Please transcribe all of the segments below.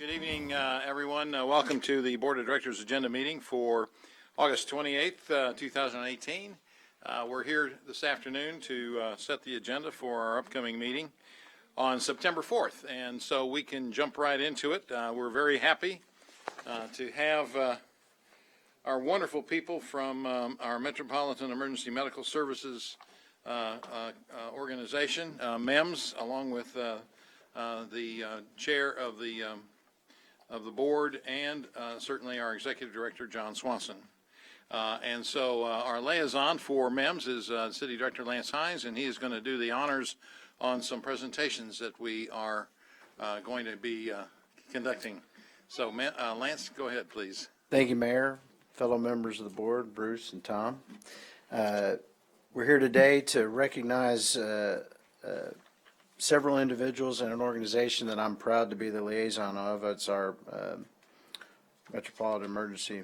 Good evening, everyone. Welcome to the Board of Directors agenda meeting for August 28th, 2018. We're here this afternoon to set the agenda for our upcoming meeting on September 4th, and so we can jump right into it. We're very happy to have our wonderful people from our Metropolitan Emergency Medical Services organization, MEMS, along with the chair of the board, and certainly our executive director, John Swanson. And so our liaison for MEMS is City Director Lance Hines, and he is going to do the honors on some presentations that we are going to be conducting. So Lance, go ahead, please. Thank you, Mayor, fellow members of the board, Bruce and Tom. We're here today to recognize several individuals and an organization that I'm proud to be the liaison of. It's our Metropolitan Emergency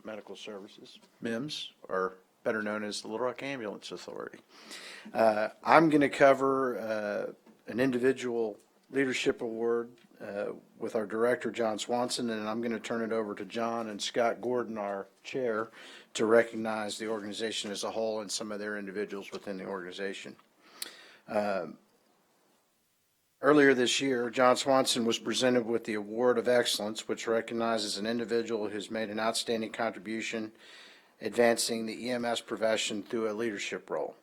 Medical Services, MEMS, or better known as the Little Rock Ambulance Authority. I'm going to cover an individual leadership award with our director, John Swanson, and I'm going to turn it over to John and Scott Gordon, our chair, to recognize the organization as a whole and some of their individuals within the organization. Earlier this year, John Swanson was presented with the Award of Excellence, which recognizes an individual who's made an outstanding contribution advancing the EMS profession through a leadership role.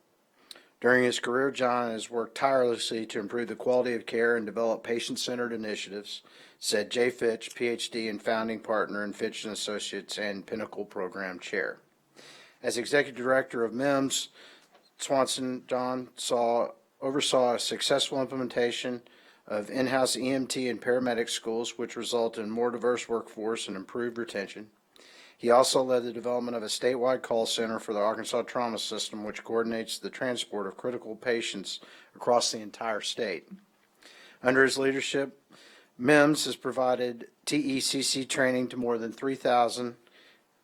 During his career, John has worked tirelessly to improve the quality of care and develop patient-centered initiatives, said Jay Fitch, PhD and founding partner in Fitch & Associates and Pinnacle Program Chair. As Executive Director of MEMS, John oversaw a successful implementation of in-house EMT and paramedic schools, which result in more diverse workforce and improved retention. He also led the development of a statewide call center for the Arkansas Trauma System, which coordinates the transport of critical patients across the entire state. Under his leadership, MEMS has provided TECC training to more than 3,000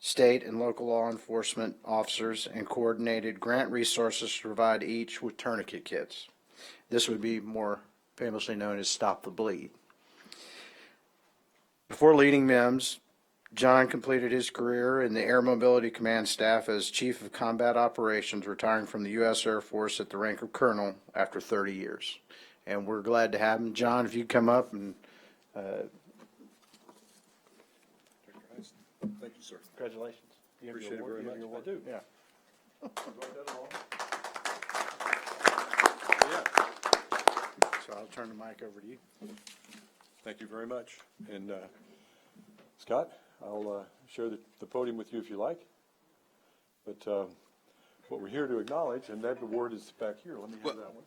state and local law enforcement officers and coordinated grant resources to provide each with tourniquet kits. This would be more famously known as Stop the Bleed. Before leading MEMS, John completed his career in the Air Mobility Command staff as Chief of Combat Operations, retiring from the U.S. Air Force at the rank of Colonel after 30 years. And we're glad to have him. John, if you'd come up and Thank you, sir. congratulations. Appreciate it very much. I do. Yeah. So I'll turn the mic over to you. Thank you very much. And Scott, I'll share the podium with you if you like. But what we're here to acknowledge, and that award is back here. Let me have that one.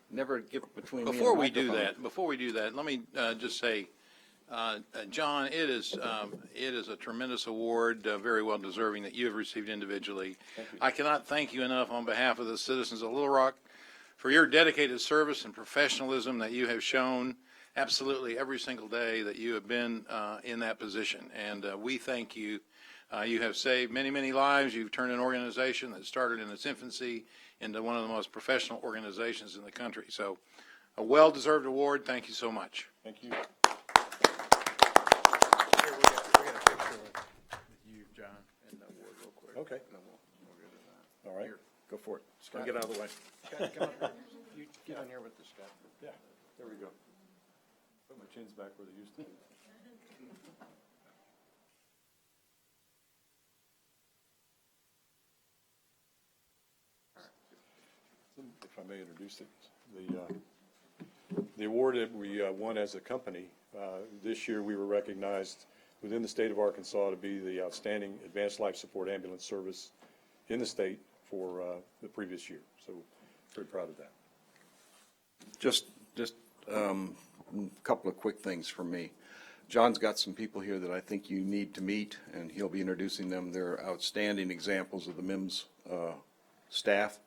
Never get between Before we do that, let me just say, John, it is a tremendous award, very well deserving, that you have received individually. I cannot thank you enough on behalf of the citizens of Little Rock for your dedicated service and professionalism that you have shown absolutely every single day that you have been in that position. And we thank you. You have saved many, many lives. You've turned an organization that started in its infancy into one of the most professional organizations in the country. So a well-deserved award. Thank you so much. Thank you. We got a picture with you, John, and the award real quick. Okay. All right. Go for it. Scott, get out of the way. Scott, come up here. You get on here with this guy. Yeah. There we go. Put my chins back where they used to be. If I may introduce it, the award that we won as a company, this year we were recognized within the state of Arkansas to be the outstanding advanced life support ambulance service in the state for the previous year. So very proud of that. Just a couple of quick things from me. John's got some people here that I think you need to meet, and he'll be introducing them. They're outstanding examples of the MEMS staff,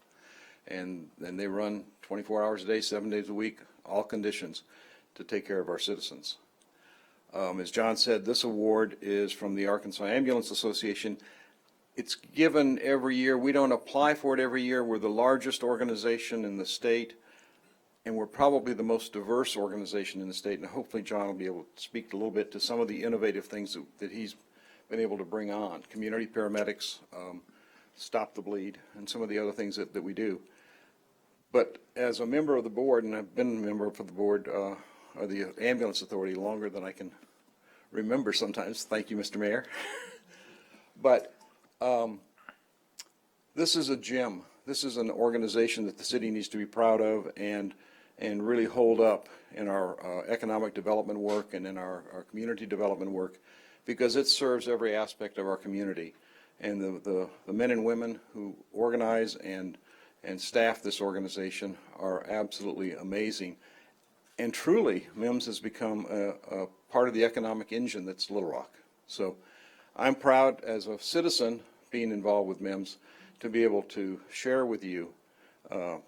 and they run 24 hours a day, 7 days a week, all conditions, to take care of our citizens. As John said, this award is from the Arkansas Ambulance Association. It's given every year. We don't apply for it every year. We're the largest organization in the state, and we're probably the most diverse organization in the state, and hopefully John will be able to speak a little bit to some of the innovative things that he's been able to bring on. Community paramedics, Stop the Bleed, and some of the other things that we do. But as a member of the board, and I've been a member of the board, of the Ambulance Authority longer than I can remember sometimes, thank you, Mr. Mayor. But this is a gem. This is an organization that the city needs to be proud of and really hold up in our economic development work and in our community development work, because it serves every aspect of our community. And the men and women who organize and staff this organization are absolutely amazing. And truly, MIMS has become a part of the economic engine that's Little Rock. So I'm proud as a citizen being involved with MIMS to be able to share with you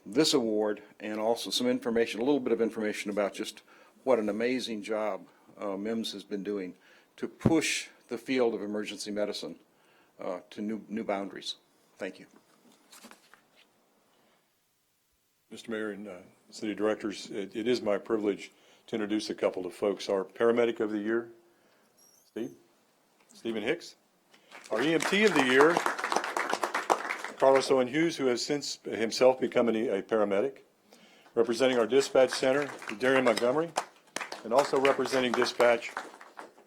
this award and also some information, a little bit of information about just what an amazing job MIMS has been doing to push the field of emergency medicine to new boundaries. Thank you. Mr. Mayor and City Directors, it is my privilege to introduce a couple of folks. Our Paramedic of the Year, Stephen Hicks. Our EMT of the Year, Carlos Owen Hughes, who has since himself become a paramedic. Representing our dispatch center, Darian Montgomery. And also representing dispatch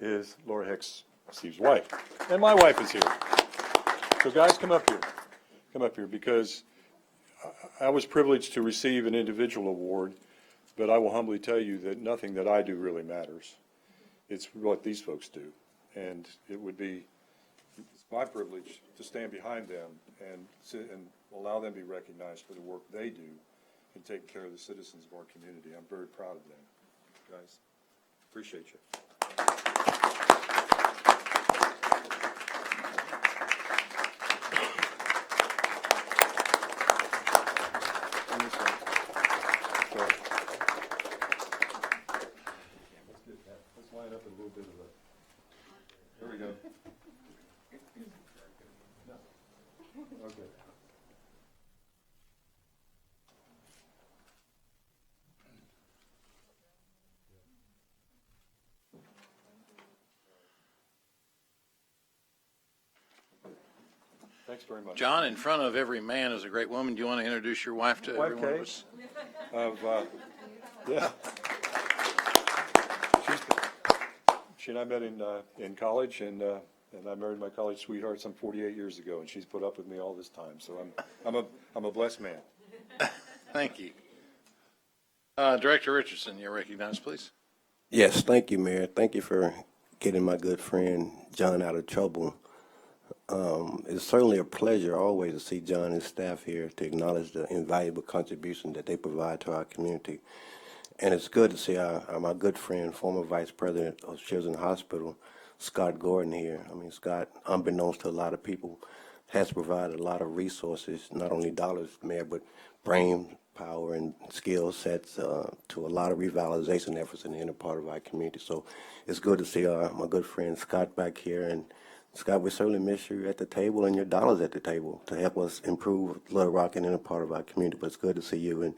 is Laura Hicks, Steve's wife. And my wife is here. So guys, come up here, because I was privileged to receive an individual award, but I will humbly tell you that nothing that I do really matters. It's what these folks do. And it's my privilege to stand behind them and allow them to be recognized for the work they do in taking care of the citizens of our community. I'm very proud of them. Guys, appreciate you. Let's line up a little bit of a, there we go. Okay. Thanks very much. John, in front of every man is a great woman. Do you want to introduce your wife to Wife everyone? Case yeah. She and I met in college, and I married my college sweetheart some 48 years ago, and she's put up with me all this time. So I'm a blessed man. Thank you. Director Richardson, you're recognized, please. Yes, thank you, Mayor. Thank you for getting my good friend John out of trouble. It's certainly a pleasure always to see John and his staff here to acknowledge the invaluable contribution that they provide to our community. And it's good to see my good friend, former Vice President of Children's Hospital, Scott Gordon here. I mean, Scott, unbeknownst to a lot of people, has provided a lot of resources, not only dollars, Mayor, but brain power and skill sets to a lot of revitalization efforts in the inner part of our community. So it's good to see my good friend Scott back here. And Scott, we certainly miss you at the table and your dollars at the table to help us improve Little Rock and inner part of our community. But it's good to see you. And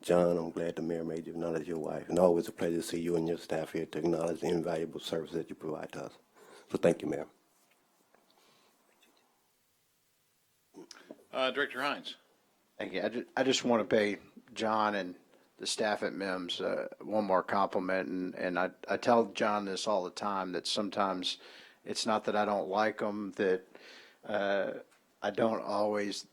John, I'm glad the mayor made you acknowledge your wife. And always a pleasure to see you and your staff here to acknowledge the invaluable service that you provide to us. So thank you, Mayor. Director Hines. Thank you. I just want to pay John and the staff at MIMS one more compliment. And I tell John this all the time, that sometimes it's not that I don't like them, that I don't always,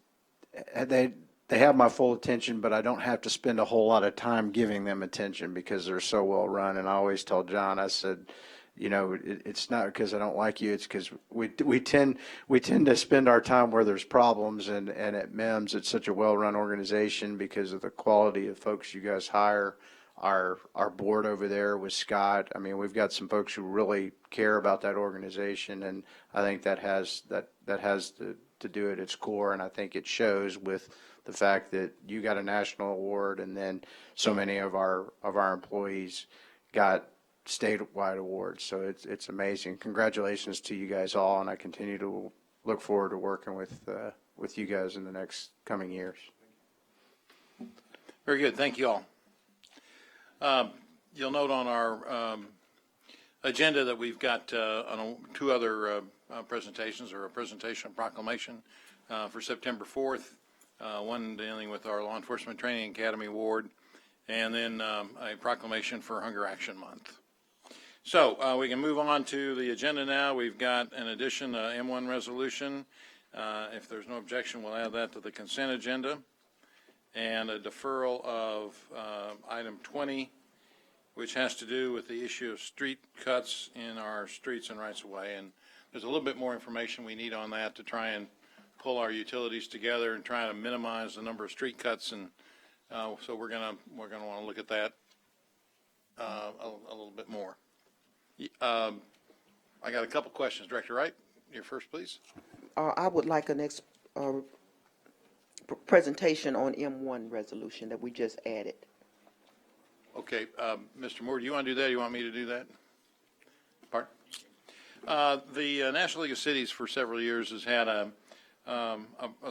they have my full attention, but I don't have to spend a whole lot of time giving them attention because they're so well run. And I always tell John, I said, you know, it's not because I don't like you. It's because we tend to spend our time where there's problems. And at MIMS, it's such a well-run organization because of the quality of folks you guys hire. Our board over there with Scott. I mean, we've got some folks who really care about that organization, and I think that has to do at its core. And I think it shows with the fact that you got a national award, and then so many of our employees got statewide awards. So it's amazing. Congratulations to you guys all, and I continue to look forward to working with you guys in the next coming years. Very good. Thank you all. You'll note on our agenda that we've got two other presentations, or a presentation and proclamation for September 4th, one dealing with our Law Enforcement Training Academy Award, and then a proclamation for Hunger Action Month. So we can move on to the agenda now. We've got an addition, M1 resolution. If there's no objection, we'll add that to the consent agenda. And a deferral of item 20, which has to do with the issue of street cuts in our streets and rights-of-way. And there's a little bit more information we need on that to try and pull our utilities together and try to minimize the number of street cuts. And so we're gonna want to look at that a little bit more. I got a couple questions. Director Wright, you're first, please. I would like a next presentation on M1 resolution that we just added. Okay, Mr. Moore, do you want to do that, or you want me to do that? Pardon? The National League of Cities for several years has had a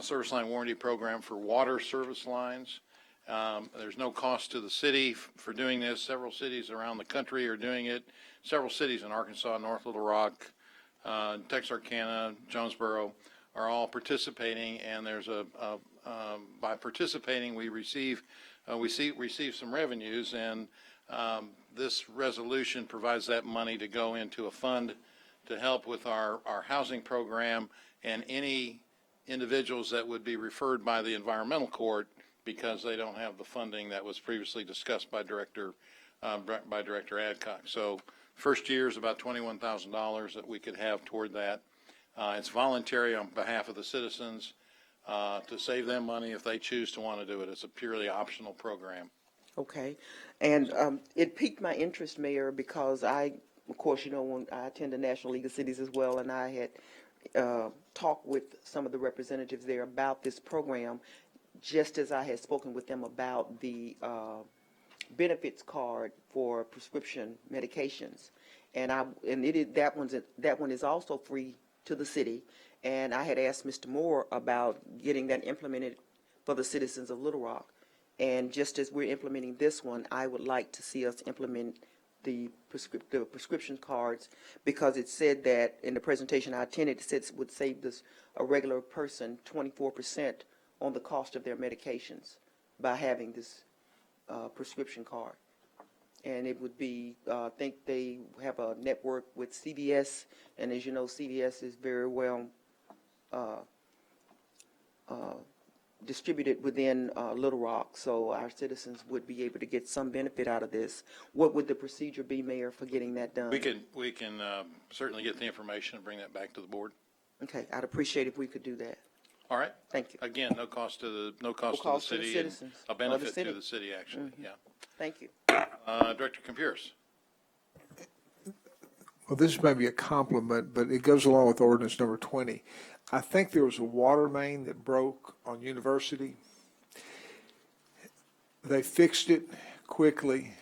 service line warranty program for water service lines. There's no cost to the city for doing this. Several cities around the country are doing it. Several cities in Arkansas, North Little Rock, Texarkana, Jonesboro are all participating, and there's by participating we receive some revenues, and this resolution provides that money to go into a fund to help with our housing program and any individuals that would be referred by the environmental court because they don't have the funding that was previously discussed by Director Adcock. So first year is about $21,000 that we could have toward that. It's voluntary on behalf of the citizens to save them money if they choose to want to do it. It's a purely optional program. Okay. And it piqued my interest, Mayor, because of course, when I attend the National League of Cities as well, and I had talked with some of the representatives there about this program, just as I had spoken with them about the benefits card for prescription medications. And that one is also free to the city. And I had asked Mr. Moore about getting that implemented for the citizens of Little Rock. And just as we're implementing this one, I would like to see us implement the prescription cards, because it said that in the presentation I attended, it said it would save a regular person 24% on the cost of their medications by having this prescription card. And it would be, I think they have a network with CVS, and as you know, CVS is very well distributed within Little Rock, so our citizens would be able to get some benefit out of this. What would the procedure be, Mayor, for getting that done? We can certainly get the information and bring that back to the board. Okay, I'd appreciate if we could do that. All right. Thank you. Again, no cost to the cost to the city, and citizens a or the benefit city. to the city, actually. Yeah. Thank you. Director Compuers. Well, this may be a compliment, but it goes along with ordinance number 20. I think there was a water main that broke on University. They fixed it quickly.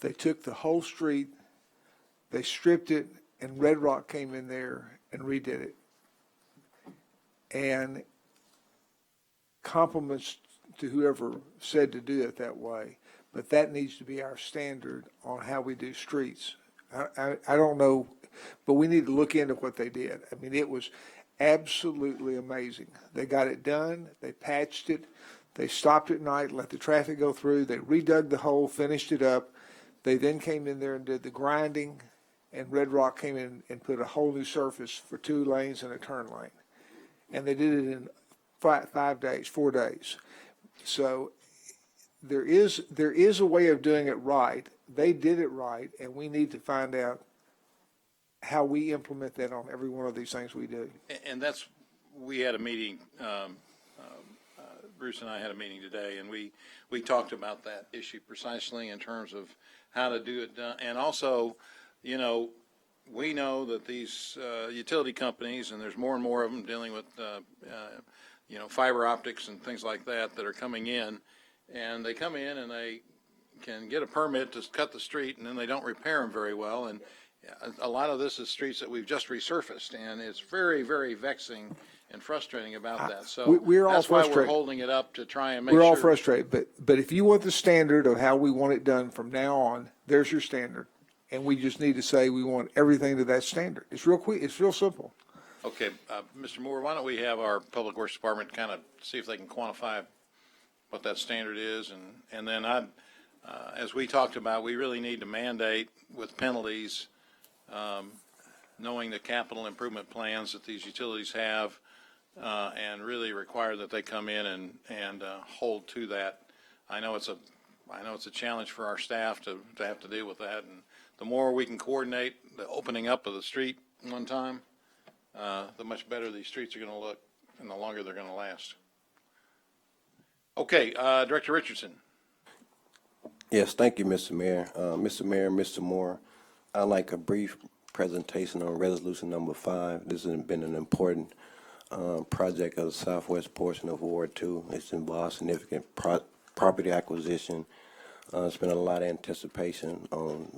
They took the whole street, they stripped it, and Red Rock came in there and redid it. And compliments to whoever said to do it that way, but that needs to be our standard on how we do streets. I don't know, but we need to look into what they did. I mean, it was absolutely amazing. They got it done, they patched it, they stopped at night, let the traffic go through, they redug the hole, finished it up. They then came in there and did the grinding, and Red Rock came in and put a whole new surface for 2 lanes and a turn lane. And they did it in 4 days. So there is a way of doing it right. They did it right, and we need to find out how we implement that on every one of these things we do. And we had a meeting, Bruce and I had a meeting today, and we talked about that issue precisely in terms of how to do it. And also, we know that these utility companies, and there's more and more of them dealing with, fiber optics and things like that are coming in, and they come in and they can get a permit to cut the street, and then they don't repair them very well. And a lot of this is streets that we've just resurfaced, and it's very, very vexing and frustrating about that. So we're all that's why we're frustrated. holding it up to try and make sure. We're all frustrated, but if you want the standard of how we want it done from now on, there's your standard. And we just need to say we want everything to that standard. It's real quick, it's real simple. Okay, Mr. Moore, why don't we have our Public Works Department kind of see if they can quantify what that standard is, and then as we talked about, we really need to mandate with penalties, knowing the capital improvement plans that these utilities have, and really require that they come in and hold to that. I know it's a challenge for our staff to have to deal with that, and the more we can coordinate the opening up of the street one time, the much better these streets are going to look and the longer they're going to last. Okay, Director Richardson. Yes, thank you, Mr. Mayor. Mr. Mayor, Mr. Moore, I'd like a brief presentation on resolution number 5. This has been an important project of the southwest portion of Ward 2. It's involved significant property acquisition. It's been a lot of anticipation on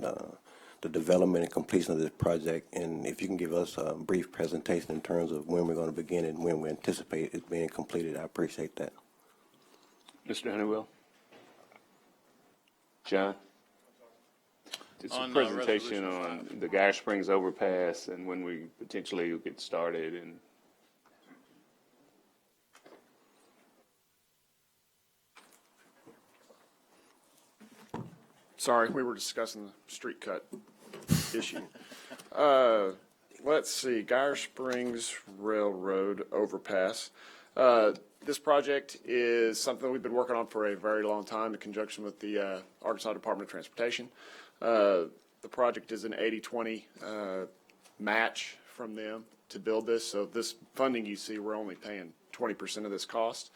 the development and completion of this project. And if you can give us a brief presentation in terms of when we're going to begin and when we anticipate it being completed, I appreciate that. Mr. Honeywell? John? It's a On, presentation resolution on the Geyer Springs overpass and when we potentially will get started and Sorry, we were discussing the street cut issue. Let's see, Geyer Springs Railroad overpass. This project is something we've been working on for a very long time in conjunction with the Arkansas Department of Transportation. The project is an 80-20 match from them to build this. So this funding you see, we're only paying 20% of this cost.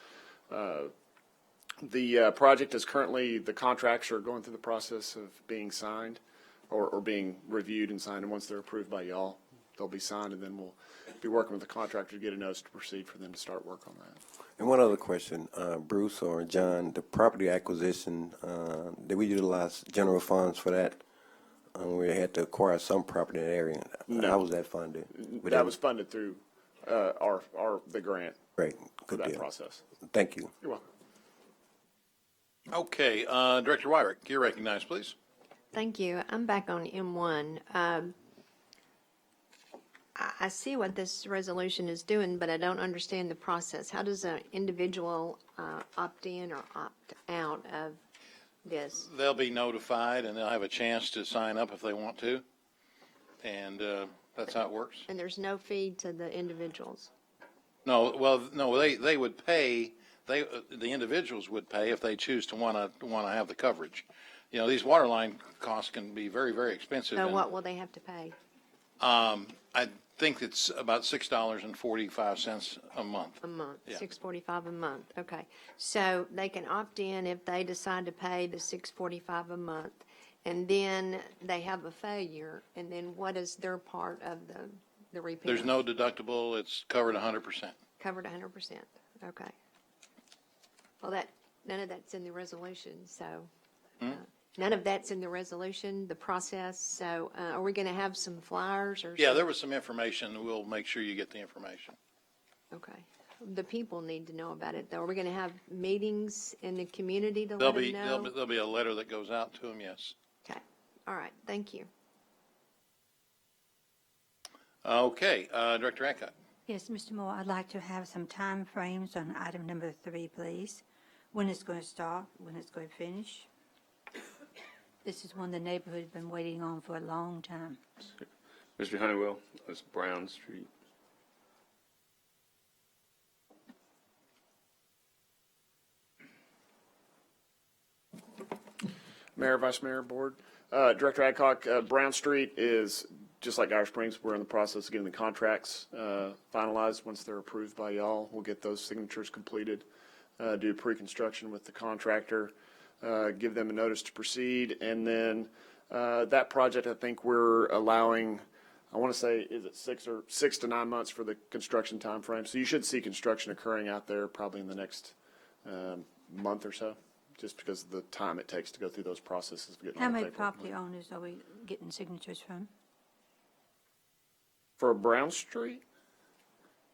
The project is currently, the contracts are going through the process of being signed or being reviewed and signed. And once they're approved by y'all, they'll be signed, and then we'll be working with the contractor to get a notice to proceed for them to start work on that. And one other question, Bruce or John, the property acquisition, did we utilize general funds for that? We had to acquire some property in that area. No. How was that funded? That was funded through the grant Great, for good that deal. process. Thank you. You're welcome. Okay, Director Wyrick, you're recognized, please. Thank you. I'm back on M1. I see what this resolution is doing, but I don't understand the process. How does an individual opt in or opt out of this? They'll be notified, and they'll have a chance to sign up if they want to, and that's how it works. And there's no fee to the individuals? No, well, no, they would pay. The individuals would pay if they choose to want to have the coverage. You know, these water line costs can be very, very expensive. So and, what will they have to pay? I think it's about $6.45 a month. A month, Yeah. $6.45 a month, okay. So they can opt in if they decide to pay the $6.45 a month, and then they have a failure, and then what is their part of the repair? There's no deductible. It's covered 100%. Covered 100%, okay. Well, none of that's in the resolution, so, none of that's in the resolution, the process, so, are we gonna have some flyers or? Yeah, there was some information. We'll make sure you get the information. Okay. The people need to know about it, though. Are we gonna have meetings in the community to There'll let be, them know? there'll be a letter that goes out to them, yes. Okay, all right, thank you. Okay, Director Adcock. Yes, Mr. Moore, I'd like to have some time frames on item number 3, please. When it's going to start, when it's going to finish. This is one the neighborhood's been waiting on for a long time. Mr. Honeywell, that's Brown Street. Mayor, Vice Mayor, Board. Director Adcock, Brown Street is, just like Geyer Springs, we're in the process of getting the contracts finalized. Once they're approved by y'all, we'll get those signatures completed, do pre-construction with the contractor, give them a notice to proceed, and then that project, I think we're allowing, I want to say, is it 6 to 9 months for the construction time frame? So you should see construction occurring out there probably in the next month or so, just because of the time it takes to go through those processes of getting How all the many paperwork. property owners are we getting signatures from? For Brown Street?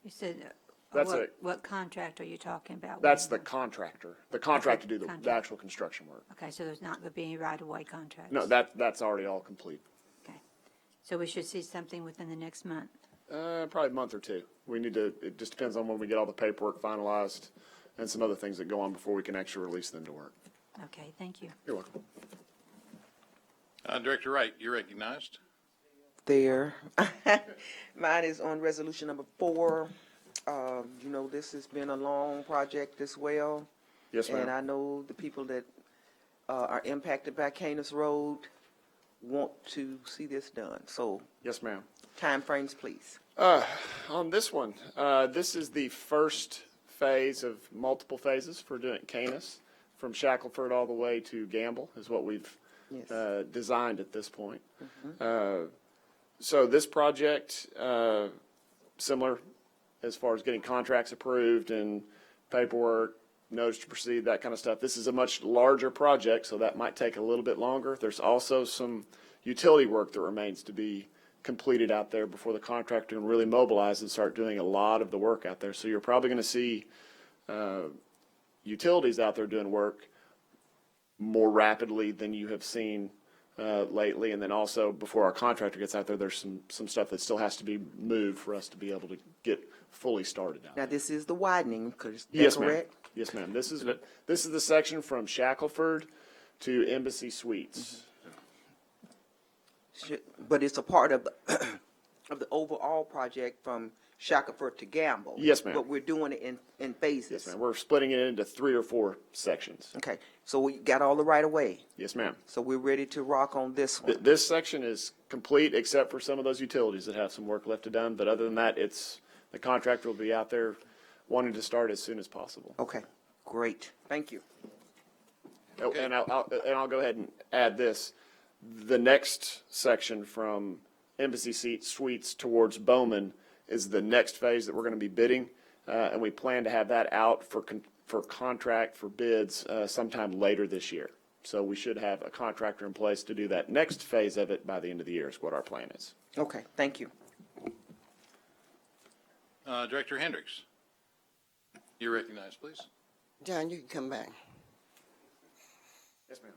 You said Or That's a, what contract are you talking about? that's the contractor to do the Contract. actual construction work. Okay, so there's not going to be any right-of-way contracts? No, that's already all complete. Okay. So we should see something within the next month? Probably a month or two. We need to, it just depends on when we get all the paperwork finalized and some other things that go on before we can actually release them to work. Okay, thank you. You're welcome. Director Wright, you're recognized. There. Mine is on resolution number 4. You know, this has been a long project as well. Yes, And ma'am. I know the people that are impacted by Canis Road want to see this done. So Yes, ma'am. timeframes, please. On this one, this is the first phase of multiple phases for doing Canis, from Shackelford all the way to Gamble is what we've Yes. designed at this point. So this project, similar as far as getting contracts approved and paperwork, notice to proceed, that kind of stuff. This is a much larger project, so that might take a little bit longer. There's also some utility work that remains to be completed out there before the contractor can really mobilize and start doing a lot of the work out there. So you're probably going to see utilities out there doing work more rapidly than you have seen lately. And then also, before our contractor gets out there, there's some stuff that still has to be moved for us to be able to get fully started out. Now, this is the widening, is that Yes, ma'am. correct? Yes, ma'am. This is the section from Shackelford to Embassy Suites. But it's a part of the, of the overall project from Shackelford to Gamble. Yes, ma'am. But we're doing it in phases. Yes, ma'am. We're splitting it into 3 or 4 sections. Okay, so we got all the right of way. Yes, ma'am. So we're ready to rock on this one. This section is complete except for some of those utilities that have some work left to done. But other than that, the contractor will be out there wanting to start as soon as possible. Okay, great. Thank you. Oh, and I'll go ahead and add this. The next section from Embassy Suites towards Bowman is the next phase that we're going to be bidding, and we plan to have that out for contract for bids sometime later this year. So we should have a contractor in place to do that next phase of it by the end of the year is what our plan is. Okay, thank you. Director Hendricks, you're recognized, please. John, you can come back. Yes, ma'am.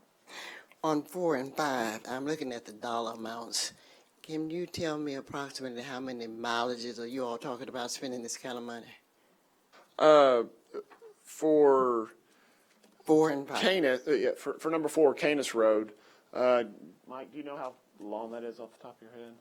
On 4 and 5, I'm looking at the dollar amounts. Can you tell me approximately how many mileages are you all talking about spending this kind of money? For 4 and 5. Canis, for number 4, Canis Road, Mike, do you know how long that is off the top of your head?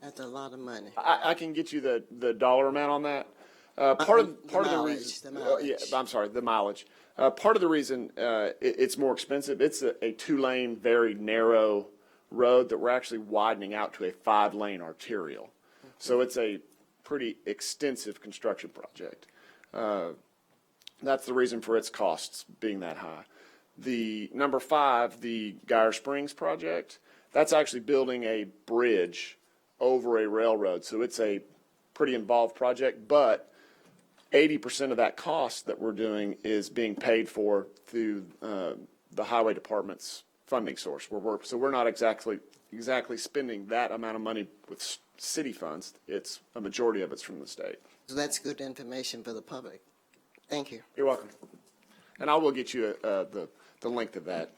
That's a lot of money. I can get you the dollar amount on that. Part of the mileage, reason, the mileage. yeah, I'm sorry, the mileage. Part of the reason it's more expensive, it's a 2-lane, very narrow road that we're actually widening out to a 5-lane arterial. So it's a pretty extensive construction project. That's the reason for its costs being that high. The number 5, the Geyer Springs project, that's actually building a bridge over a railroad. So it's a pretty involved project, but 80% of that cost that we're doing is being paid for through the highway department's funding source. So we're not exactly spending that amount of money with city funds. It's a majority of it's from the state. So that's good information for the public. Thank you. You're welcome. And I will get you the length of that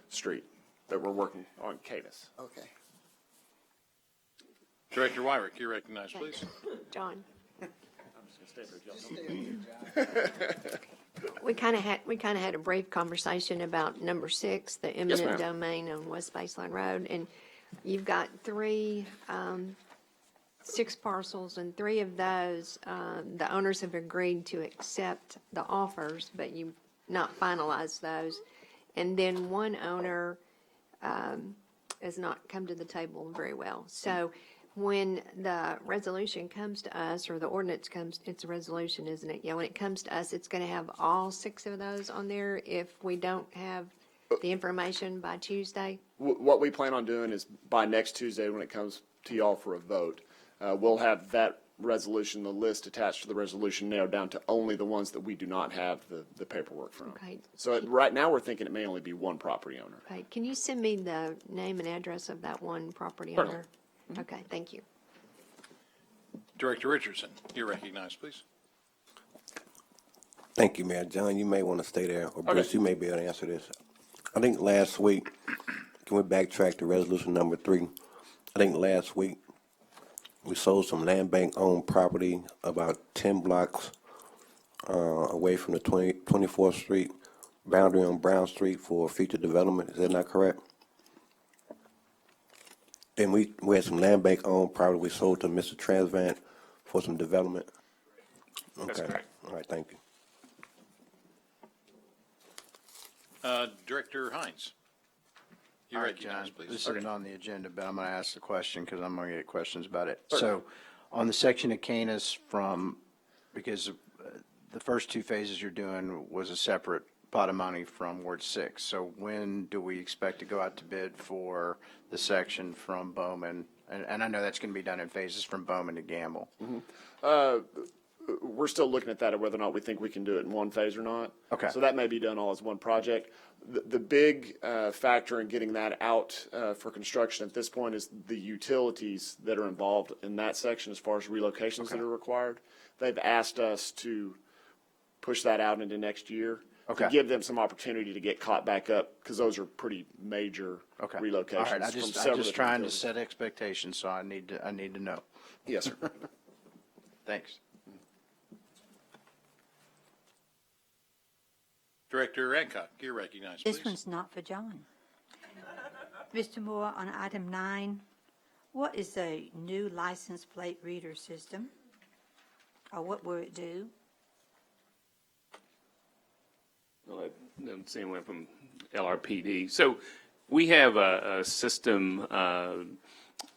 street that we're working on, Canis. Okay. Director Wyrick, you're recognized, please. John, I'm just going to stay there, John. we kind of had a brief conversation about number 6, the eminent domain on West Baseline Road, and you've got 6 parcels, and 3 of those, the owners have agreed to accept the offers, but you've not finalized those. And then 1 owner has not come to the table very well. So when the resolution comes to us, or the ordinance comes, it's a resolution, isn't it? Yeah, when it comes to us, it's going to have all 6 of those on there if we don't have the information by Tuesday? What we plan on doing is by next Tuesday, when it comes to y'all for a vote, we'll have that resolution, the list attached to the resolution, narrowed down to only the ones that we do not have the paperwork from. Okay. So right now, we're thinking it may only be 1 property owner. Okay, can you send me the name and address of that 1 property Certainly. owner? Okay, thank you. Director Richardson, you're recognized, please. Thank you, Mayor. John, you may want to stay there, or Bruce, you may be able to answer this. I think last week, can we backtrack to resolution number 3? I think last week, we sold some land bank-owned property about 10 blocks away from the 24th Street boundary on Brown Street for future development. Is that not correct? And we had some land bank-owned property we sold to Mr. Transvant for some development. That's Okay. correct. All right, thank you. Director Hines. You All right, recognize, John, please. this isn't on the agenda, but I'm going to ask the question because I'm going to get questions about it. So on the section of Canis from, because the first 2 phases you're doing was a separate pot of money from Ward 6. So when do we expect to go out to bid for the section from Bowman? And I know that's going to be done in phases from Bowman to Gamble. We're still looking at that, of whether or not we think we can do it in one phase or not. Okay. So that may be done all as one project. The big factor in getting that out for construction at this point is the utilities that are involved in that section as far as relocations that are required. They've asked us to push that out into next year Okay. to give them some opportunity to get caught back up, because those are pretty major Okay. relocations. All right, I'm from just several trying different to utilities. set expectations, so I need to know. Yes, sir. Thanks. Director Adcock, you're recognized, This please. one's not for John. Mr. Moore, on item 9, what is a new license plate reader system? Or what will it do? I'll let them see one from LRPD. So we have a system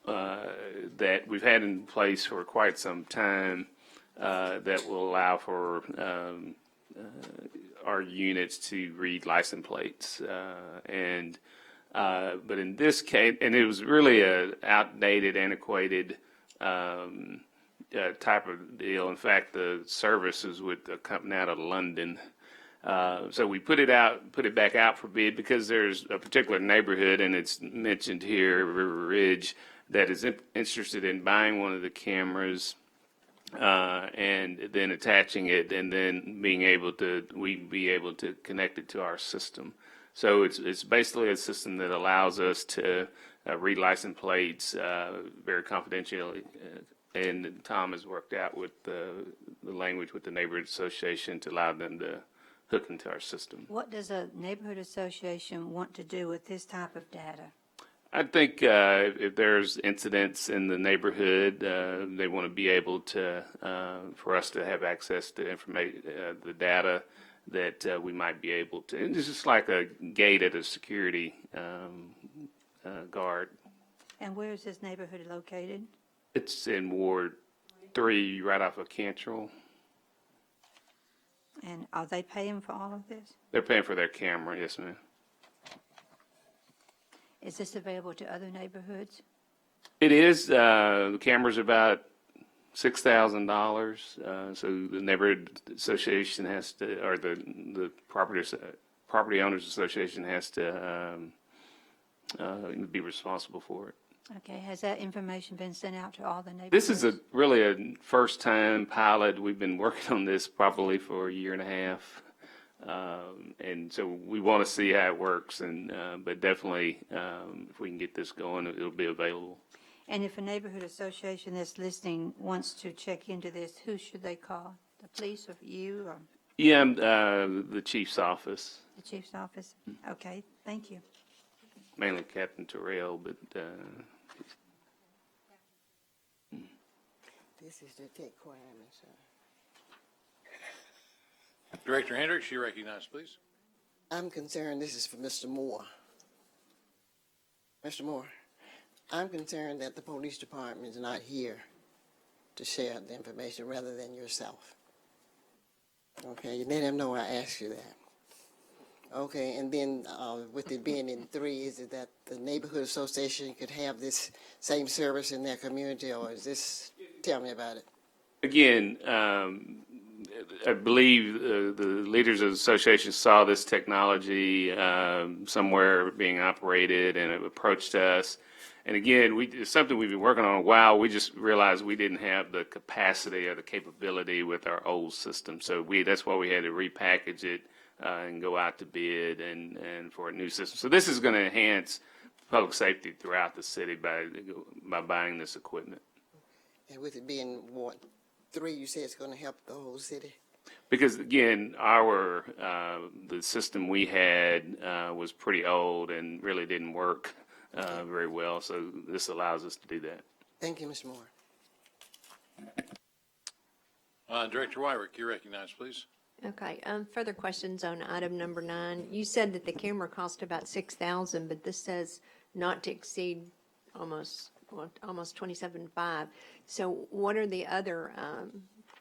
that we've had in place for quite some time that will allow for our units to read license plates. But in this case, and it was really a outdated, antiquated type of deal. In fact, the service is with a company out of London. So we put it back out for bid because there's a particular neighborhood, and it's mentioned here, River Ridge, that is interested in buying one of the cameras and then attaching it, and then we'd be able to connect it to our system. So it's basically a system that allows us to read license plates very confidentially. And Tom has worked out with the language with the neighborhood association to allow them to hook into our system. What does a neighborhood association want to do with this type of data? I think if there's incidents in the neighborhood, they want to be able to, for us to have access to information, the data that we might be able to. And it's just like a gate at a security guard. And where is this neighborhood located? It's in Ward 3, right off of Cantrell. And are they paying for all of this? They're paying for their camera, yes, ma'am. Is this available to other neighborhoods? It is. The camera's about $6,000. So the neighborhood association has to, or the property owners association has to be responsible for it. Okay, has that information been sent out to all the neighborhoods? This is really a first-time pilot. We've been working on this probably for a year and a half. And so we want to see how it works, but definitely if we can get this going, it'll be available. And if a neighborhood association that's listening wants to check into this, who should they call? The police or you or Yeah, the chief's office, the chief's office? Okay, thank you. mainly Captain Terrell, but This is to take requirements, sir. Director Hendricks, you recognize, please. I'm concerned, this is for Mr. Moore. Mr. Moore, I'm concerned that the police department is not here to share the information rather than yourself. Okay, you let him know I asked you that. Okay, and then with it being in 3, is it that the neighborhood association could have this same service in their community, or is this, tell me about it. again, I believe the leaders of the association saw this technology somewhere being operated and it approached us. And again, it's something we've been working on a while. We just realized we didn't have the capacity or the capability with our old system. So that's why we had to repackage it and go out to bid and for a new system. So this is going to enhance public safety throughout the city by buying this equipment. And with it being Ward 3, you say it's going to help the whole city? Because again, the system we had was pretty old and really didn't work very well. So this allows us to do that. Thank you, Mr. Moore. Director Wyrick, you're recognized, please. Okay, further questions on item number 9. You said that the camera cost about $6,000, but this says not to exceed almost $27,500. So what are the other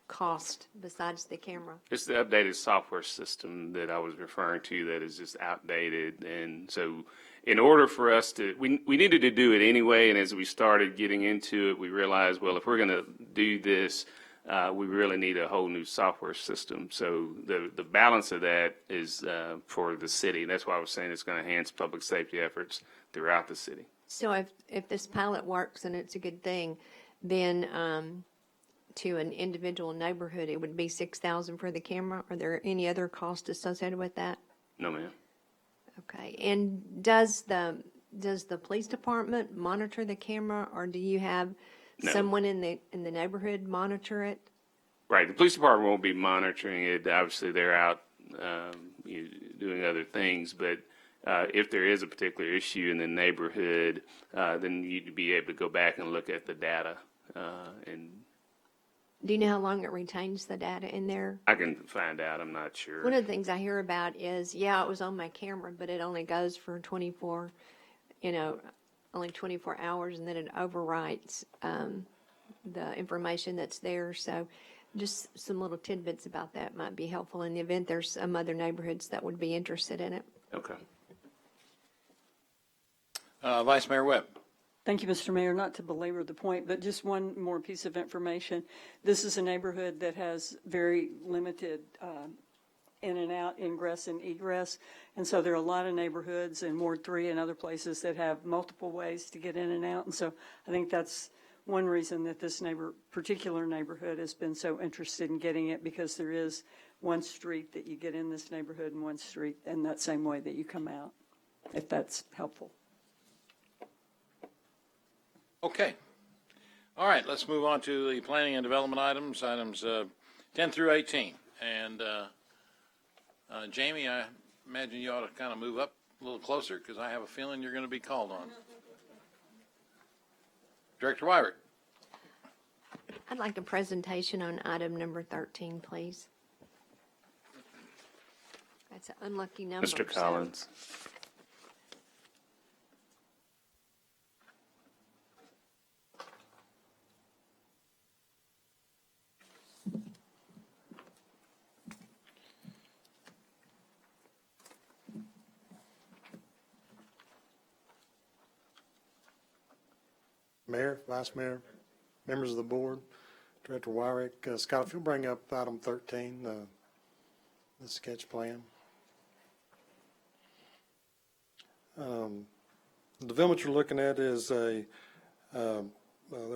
costs besides the camera? It's the updated software system that I was referring to that is just outdated. And so in order for us to, we needed to do it anyway. And as we started getting into it, we realized, well, if we're going to do this, we really need a whole new software system. So the balance of that is for the city. That's why I was saying it's going to enhance public safety efforts throughout the city. So if this pilot works and it's a good thing, then to an individual neighborhood, it would be $6,000 for the camera. Are there any other costs associated with that? No, ma'am. Okay. And does the police department monitor the camera, or do you have someone in the neighborhood monitor it? Right. The police department won't be monitoring it. Obviously, they're out doing other things. But if there is a particular issue in the neighborhood, then you'd be able to go back and look at the data. And Do you know how long it retains the data in there? I can find out. I'm not sure. One of the things I hear about is, yeah, it was on my camera, but it only goes for 24, only 24 hours, and then it overwrites the information that's there. So just some little tidbits about that might be helpful in the event there's some other neighborhoods that would be interested in it. Okay. Vice Mayor Webb. Thank you, Mr. Mayor. Not to belabor the point, but just one more piece of information. This is a neighborhood that has very limited in and out, ingress and egress. And so there are a lot of neighborhoods in Ward 3 and other places that have multiple ways to get in and out. And so I think that's one reason that this particular neighborhood has been so interested in getting it, because there is one street that you get in this neighborhood and one street in that same way that you come out, if that's helpful. Okay. All right, let's move on to the planning and development items 10 through 18. And Jamie, I imagine you ought to kind of move up a little closer, because I have a feeling you're going to be called on. Director Wyrick. I'd like a presentation on item number 13, please. That's an unlucky number. Mr. Collins. Mayor, Vice Mayor, members of the board, Director Wyrick, Scott, if you'll bring up item 13, the sketch plan. The development you're looking at is they're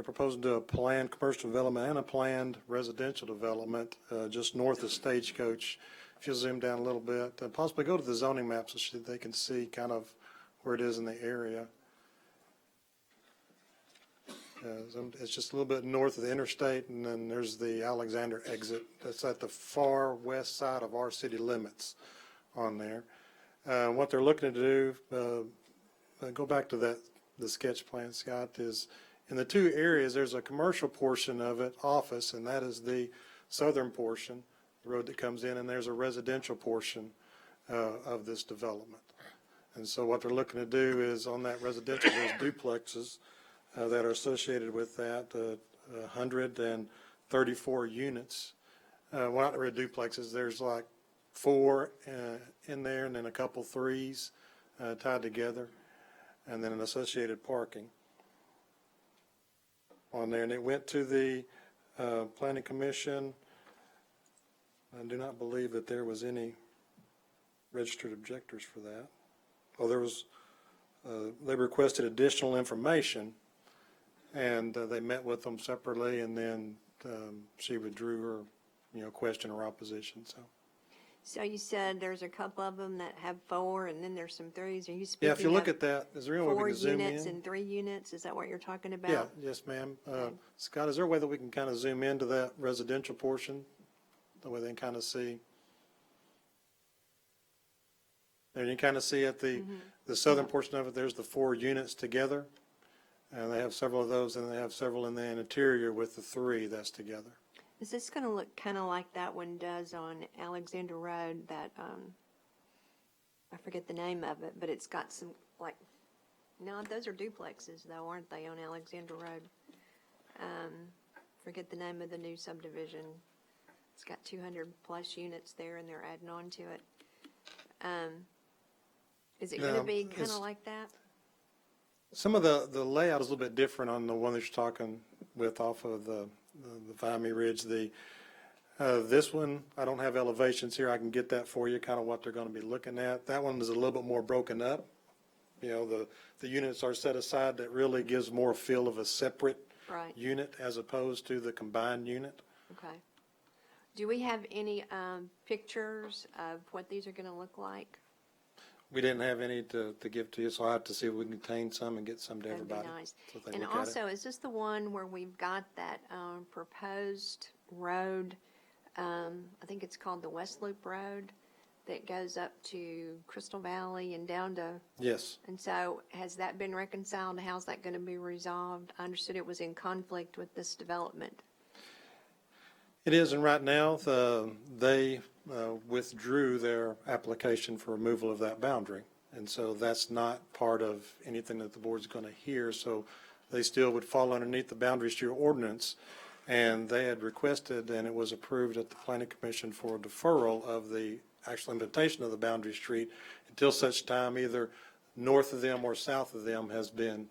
proposing to do a planned commercial development and a planned residential development just north of Stagecoach. If you'll zoom down a little bit, possibly go to the zoning maps so they can see kind of where it is in the area. It's just a little bit north of the interstate, and then there's the Alexander exit. That's at the far west side of our city limits on there. What they're looking to do, go back to the sketch plan, Scott, is in the two areas, there's a commercial portion of it, office, and that is the southern portion, the road that comes in, and there's a residential portion of this development. And so what they're looking to do is on that residential, there's duplexes that are associated with that, 134 units. Well, not really duplexes, there's like 4 in there, and then a couple threes tied together, and then an associated parking on there. And it went to the Planning Commission I do not believe that there was any registered objectors for that. Well, there was, they requested additional information, and they met with them separately, and then she withdrew her, question or opposition, so. So you said there's a couple of them that have 4, and then there's some 3s. Are you speaking Yeah, if you look of at that, is there any way we 4 can zoom units in? and 3 units? Is that what you're talking about? Yeah, yes, ma'am. Scott, is there a way that we can kind of zoom into that residential portion? The way they can kind of see? And you kind of see at the southern portion of it, there's the 4 units together. And they have several of those, and they have several in the interior with the 3 that's together. Is this going to look kind of like that one does on Alexander Road, that, I forget the name of it, but it's got some, like, no, those are duplexes though, aren't they, on Alexander Road? Forget the name of the new subdivision. It's got 200 plus units there and they're adding on to it. Is it going to No, be kind it's- of like that? Some of the layout is a little bit different on the one that you're talking with off of the Vimy Ridge. This one, I don't have elevations here. I can get that for you, kind of what they're going to be looking at. That one is a little bit more broken up. The units are set aside. That really gives more feel of a separate Right. unit as opposed to the combined unit. Okay. Do we have any pictures of what these are going to look like? We didn't have any to give to you, so I have to see if we can obtain some and get some to That'd be everybody. nice. so they And look at it. also, is this the one where we've got that proposed road? I think it's called the West Loop Road that goes up to Crystal Valley and down to, Yes. and so has that been reconciled? How's that going to be resolved? I understood it was in conflict with this development. It is, and right now, they withdrew their application for removal of that boundary. And so that's not part of anything that the board's going to hear. So they still would fall underneath the boundary street ordinance. And they had requested, and it was approved at the planning commission for a deferral of the actual implementation of the boundary street until such time either north of them or south of them has been,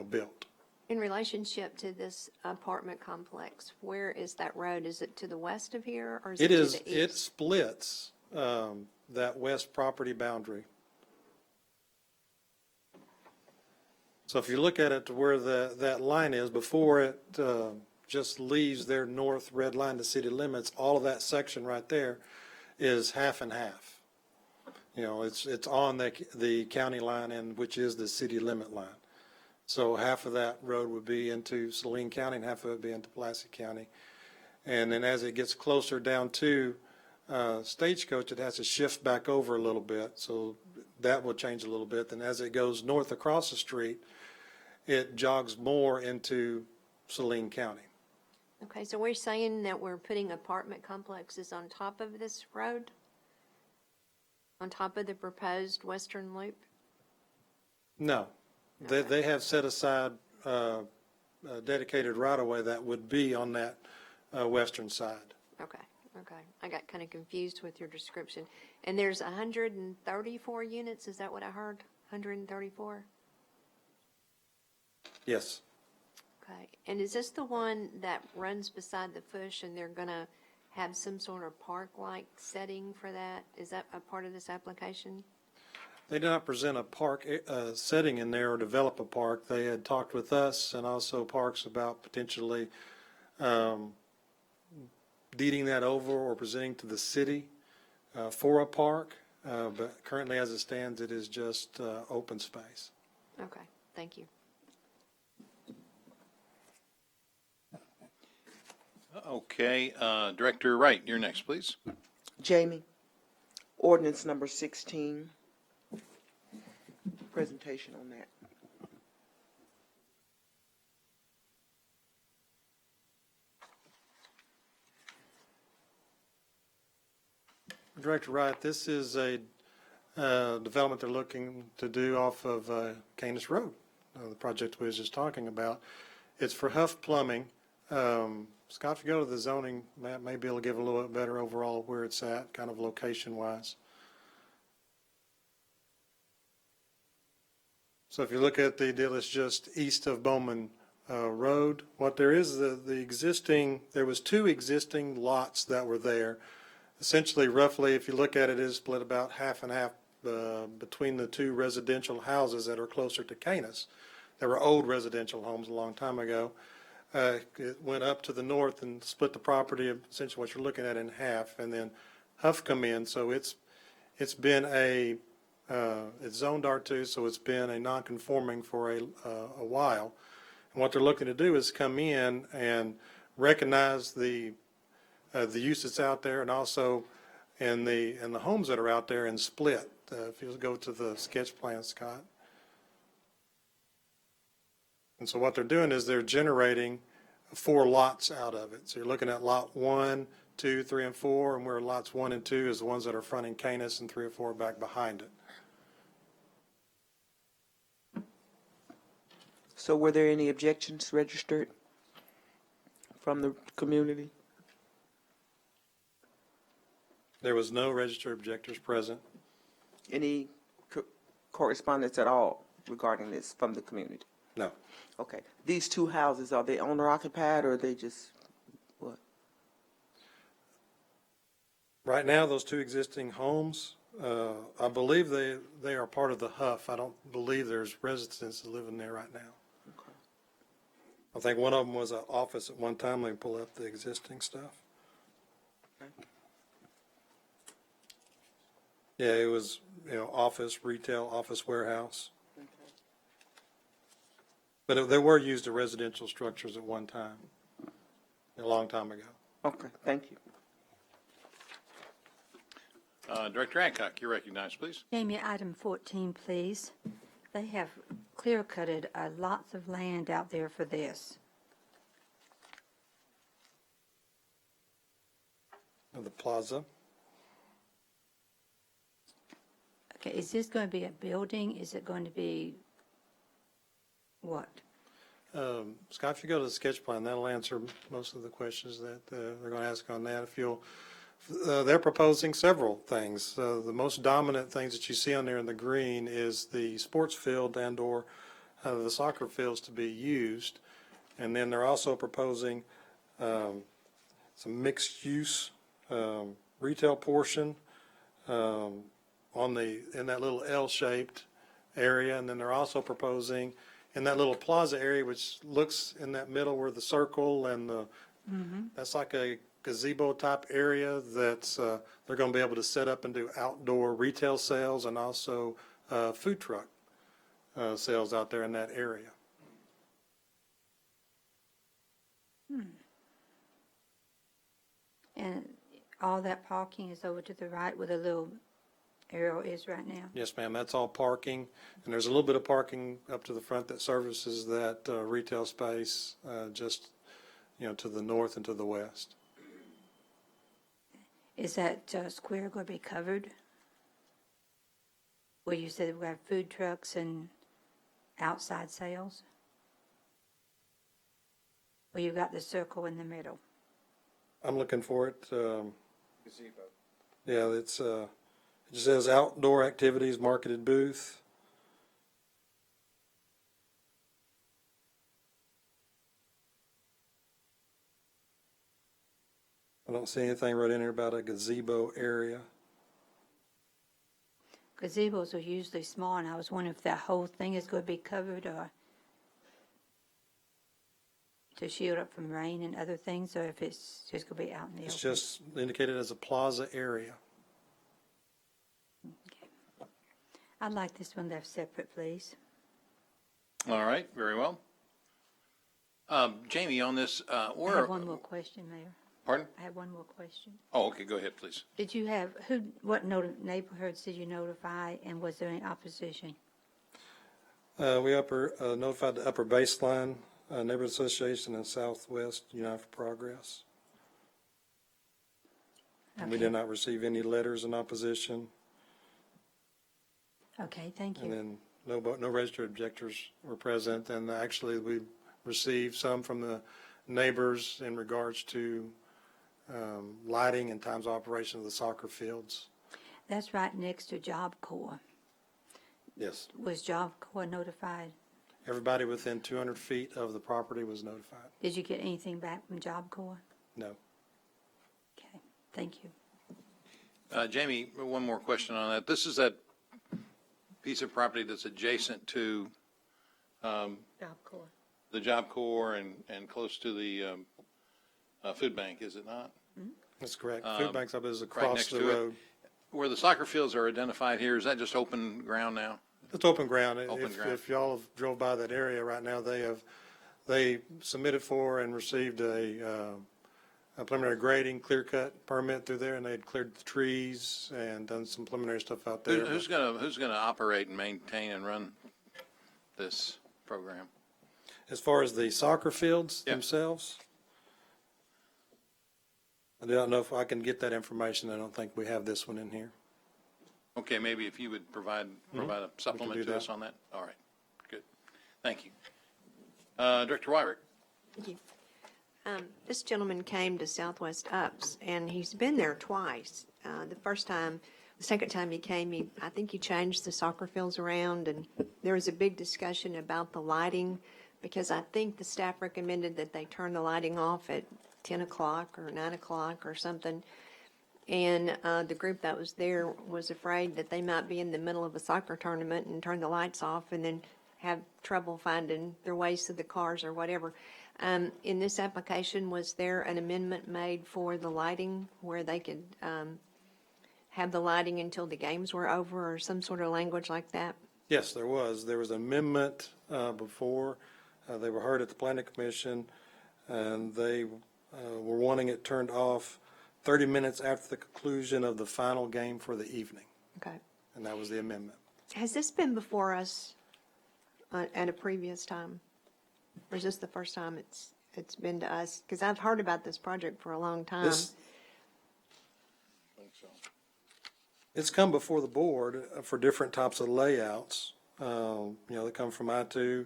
built. In relationship to this apartment complex, where is that road? Is it to the west of here or is it It to is, the it east? splits that west property boundary. So if you look at it to where that line is, before it just leaves their north red line to city limits, all of that section right there is half and half. It's on the county line, and which is the city limit line. So half of that road would be into Saline County and half of it would be into Pulaski County. And then as it gets closer down to Stagecoach, it has to shift back over a little bit. So that will change a little bit. Then as it goes north across the street, it jogs more into Saline County. Okay, so we're saying that we're putting apartment complexes on top of this road? On top of the proposed western loop? No, they have set aside a dedicated right-of-way that would be on that western side. Okay. I got kind of confused with your description. And there's 134 units, is that what I heard? 134? Yes. Okay. And is this the one that runs beside the Fush and they're going to have some sort of park-like setting for that? Is that a part of this application? They did not present a park setting in there or develop a park. They had talked with us and also Parks about potentially deeding that over or presenting to the city for a park. But currently, as it stands, it is just open space. Okay, thank you. Okay, Director Wright, you're next, please. Jamie, ordinance number 16, presentation on that. Director Wright, this is a development they're looking to do off of Canis Road, the project we was just talking about. It's for Huff Plumbing. Scott, if you go to the zoning map, maybe it'll give a little bit better overall where it's at, kind of location-wise. So if you look at the deal, it's just east of Bowman road. What there is, the existing, there was 2 existing lots that were there. Essentially, roughly, if you look at it, it is split about half and half between the 2 residential houses that are closer to Canis. There were old residential homes a long time ago. It went up to the north and split the property, essentially what you're looking at, in half, and then Huff come in. So it's been it's zoned R2, so it's been a non-conforming for a while. And what they're looking to do is come in and recognize the use that's out there, and also in the homes that are out there, and split. If you go to the sketch plan, Scott. And so what they're doing is they're generating 4 lots out of it. So you're looking at lot 1, 2, 3, and 4, and where lots 1 and 2 is the ones that are fronting Canis, and 3 or 4 back behind it. So were there any objections registered from the community? There was no registered objectors present. Any correspondence at all regarding this from the community? No. Okay. These 2 houses, are they owner occupied, or are they just, what? Right now, those 2 existing homes, I believe they are part of the Huff. I don't believe there's residents living there right now. Okay. I think one of them was an office at one time. Let me pull up the existing stuff. Okay. Yeah, it was, office, retail, office warehouse. Okay. But they were used as residential structures at one time, a long time ago. Okay, thank you. Director Adcock, you're recognized, please. Jamie, item 14, please. They have clear-cutted lots of land out there for this. The plaza. Okay, is this going to be a building? Is it going to be what? Scott, if you go to the sketch plan, that'll answer most of the questions that they're going to ask on that. If you'll, they're proposing several things. The most dominant things that you see on there in the green is the sports field and/or the soccer fields to be used, and then they're also proposing some mixed use retail portion in that little L-shaped area, and then they're also proposing in that little plaza area, which looks in that middle where the circle and that's like a gazebo type area that's they're going to be able to set up and do outdoor retail sales and also food truck sales out there in that area. And all that parking is over to the right where the little arrow is right now? Yes, ma'am. That's all parking, and there's a little bit of parking up to the front that services that retail space just, to the north and to the west. Is that square going to be covered? Where you said we have food trucks and outside sales? Where you got the circle in the middle? I'm looking for it. Yeah, it's it just says outdoor activities marketed booth. I don't see anything right in here about a gazebo area. Gazebos are usually small, and I was wondering if that whole thing is going to be covered or to shield up from rain and other things, or if it's just going to be out in the It's open. just indicated as a plaza area. Okay. I'd like this one left separate, please. All right, very well. Jamie, on this, I have one more question, Mayor. Pardon? I have one more question. Oh, okay, go ahead, please. Did you have, what neighborhoods did you notify, and was there any opposition? We notified the Upper Baseline Neighborhood Association and Southwest United for Progress. And we Okay. did not receive any letters in opposition. Okay, thank And you. then no registered objectors were present. And actually, we received some from the neighbors in regards to lighting and times of operation of the soccer fields. That's right next to Job Corps. Yes. Was Job Corps notified? Everybody within 200 feet of the property was notified. Did you get anything back from Job Corps? No. Okay, thank you. Jamie, one more question on that. This is that piece of property that's adjacent to Job Corps. the Job Corps and close to the food bank, is it not? That's correct. Food bank's up is Right across next the to it. road. Where the soccer fields are identified here, is that just open ground now? It's open ground. Open ground. If y'all have drove by that area right now, they submitted for and received a preliminary grading, clear cut permit through there, and they'd cleared the trees and done some preliminary stuff out there. Who's gonna operate and maintain and run this program? As far as the soccer fields Yeah. themselves, I don't know if I can get that information. I don't think we have this one in here. Okay, maybe if you would provide a supplement do to us that. on that. All right, good. Thank you. Director Wyrick. Thank you. This gentleman came to Southwest Ups, and he's been there twice. The second time he came, I think he changed the soccer fields around, and there was a big discussion about the lighting, because I think the staff recommended that they turn the lighting off at 10 o'clock or 9 o'clock or something. And the group that was there was afraid that they might be in the middle of a soccer tournament and turn the lights off and then have trouble finding their ways to the cars or whatever. In this application, was there an amendment made for the lighting where they could have the lighting until the games were over or some sort of language like that? Yes, there was. There was an amendment before. They were heard at the planning commission, and they were wanting it turned off 30 minutes after the conclusion of the final game for the evening, Okay. and that was the amendment. Has this been before us at a previous time? Or is this the first time it's been to us? Because I've heard about this project for a long time. It's come before the board for different types of layouts. They come from I-2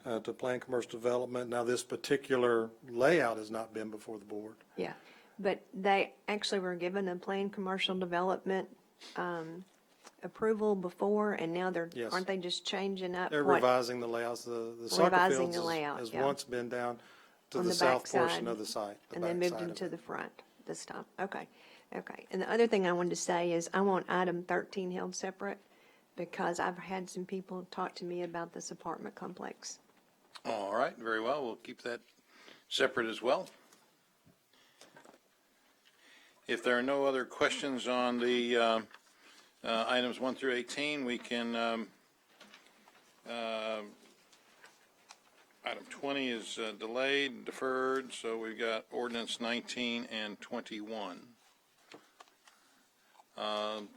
to Plan Commercial Development. Now, this particular layout has not been before the board. Yeah, but they actually were given a planned commercial development approval before, and now Yes. aren't they just changing up? They're what- revising the layouts. The soccer Revising fields the layout, has yeah. once been down to On the the south backside, portion of the site. the And then back moved side of into it. the front this time. Okay. And the other thing I wanted to say is I want item 13 held separate because I've had some people talk to me about this apartment complex. All right, very well. We'll keep that separate as well. If there are no other questions on the items 1 through 18, we can, item 20 is delayed, deferred, so we've got ordinance 19 and 21.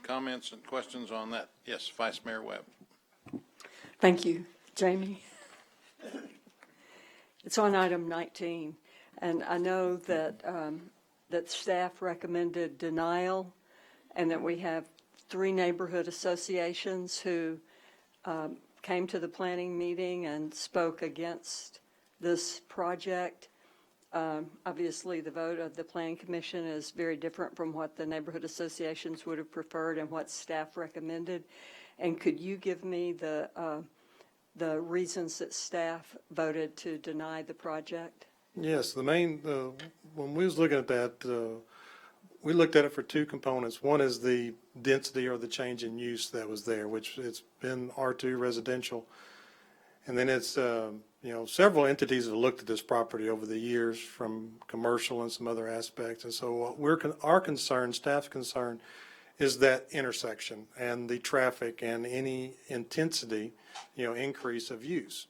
Comments and questions on that? Yes, Vice Mayor Webb. Thank you, Jamie. It's on item 19, and I know that, that staff recommended denial, and that we have 3 neighborhood associations who came to the planning meeting and spoke against this project. Obviously, the vote of the Planning Commission is very different from what the neighborhood associations would have preferred and what staff recommended. And could you give me the reasons that staff voted to deny the project? Yes, the main, when we was looking at that, we looked at it for 2 components. One is the density or the change in use that was there, which it's been R2 residential. And then it's, several entities have looked at this property over the years from commercial and some other aspects. And so what our concern, staff's concern, is that intersection and the traffic and any intensity, increase of use.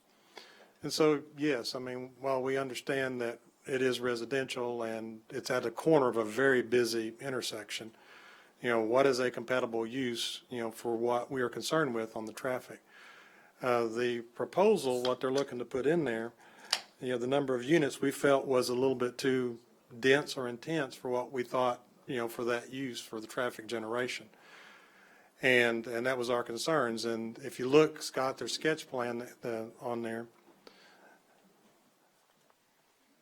And so, yes, while we understand that it is residential and it's at the corner of a very busy intersection, what is a compatible use, for what we are concerned with on the traffic? The proposal, what they're looking to put in there, the number of units we felt was a little bit too dense or intense for what we thought, for that use for the traffic generation. And that was our concerns. And if you look, Scott, their sketch plan on there,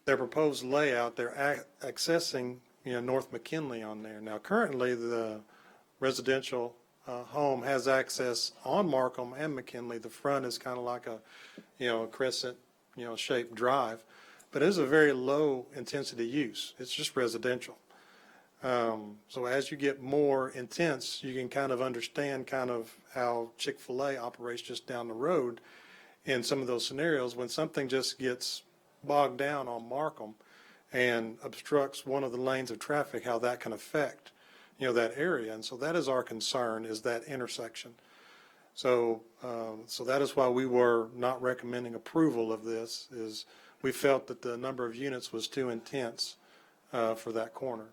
their proposed layout, they're accessing, North McKinley on there. Now, currently, the residential home has access on Markham and McKinley. The front is kind of like a, a crescent, shaped drive, but it is a very low intensity use. It's just residential. So as you get more intense, you can kind of understand kind of how Chick-fil-A operates just down the road in some of those scenarios. When something just gets bogged down on Markham and obstructs one of the lanes of traffic, how that can affect, that area. And so that is our concern, is that intersection. So, so that is why we were not recommending approval of this, is we felt that the number of units was too intense for that corner.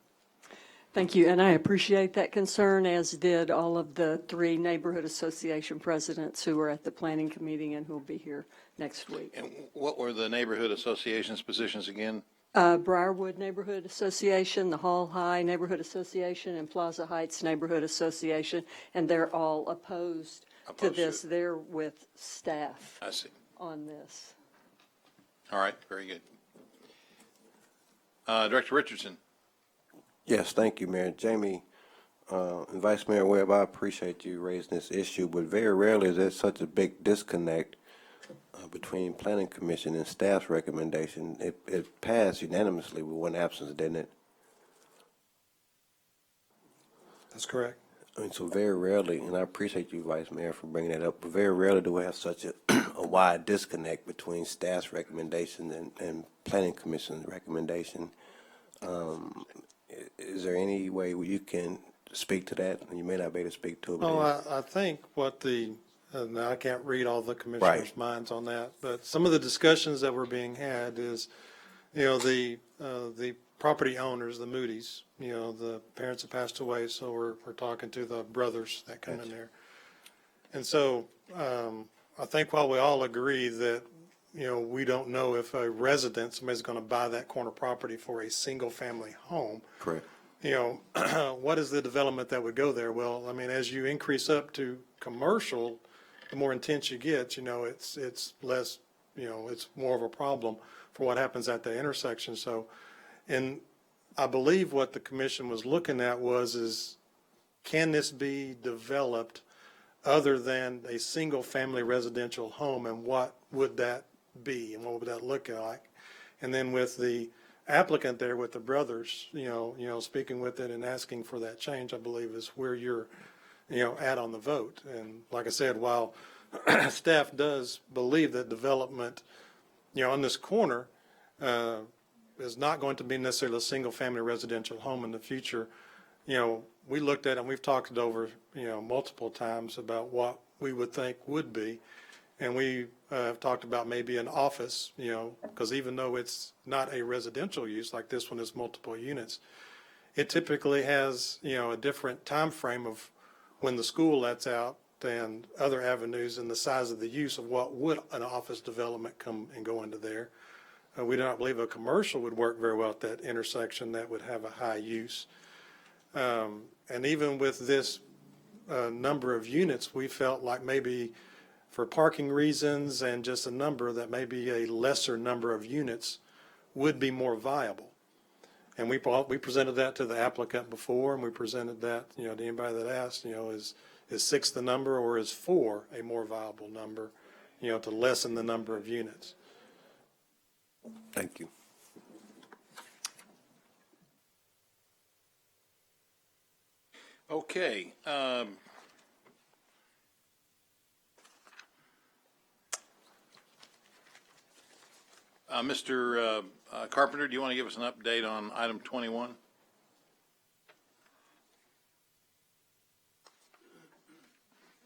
Thank you, and I appreciate that concern, as did all of the 3 neighborhood association presidents who were at the planning committee and who will be here next week. And what were the neighborhood association's positions again? Briarwood Neighborhood Association, the Hall High Neighborhood Association, and Plaza Heights Neighborhood Association, and they're all opposed to this. They're with staff I see. on this. All right, very good. Director Richardson. Yes, thank you, Mayor. Jamie, and Vice Mayor Webb, I appreciate you raising this issue, but very rarely is there such a big disconnect between Planning Commission and staff's recommendation. It passed unanimously with one absence, didn't it? That's correct. I mean, so very rarely, and I appreciate you, Vice Mayor, for bringing that up, but very rarely do we have such a wide disconnect between staff's recommendation and Planning Commission's recommendation. Is there any way you can speak to that? You may not be able to speak to it. Well, I think what now I can't read all the commissioners' minds on that, but some of the discussions that were being had is, the property owners, the Moody's, the parents have passed away, so we're talking to the brothers that come in there. And so I think while we all agree that, we don't know if a resident, somebody's going to buy that corner property for a single-family home. Correct. What is the development that would go there? Well, I mean, as you increase up to commercial, the more intense you get, it's less, it's more of a problem for what happens at the intersection. So, and I believe what the commission was looking at is, can this be developed other than a single-family residential home, and what would that be, and what would that look like? And then with the applicant there, with the brothers, speaking with it and asking for that change, I believe is where you're, at on the vote. And like I said, while staff does believe that development, on this corner, is not going to be necessarily a single-family residential home in the future, we looked at it and we've talked it over, multiple times about what we would think would be. And we have talked about maybe an office, because even though it's not a residential use like this one is multiple units, it typically has, a different time frame of when the school lets out than other avenues, and the size of the use of what would an office development come and go into there. We do not believe a commercial would work very well at that intersection that would have a high use. And even with this number of units, we felt like maybe for parking reasons and just a number, that maybe a lesser number of units would be more viable. And we presented that to the applicant before, and we presented that, to anybody that asked, is 6 the number, or is 4 a more viable number, to lessen the number of units? Thank you. Okay. Mr. Carpenter, do you want to give us an update on item 21?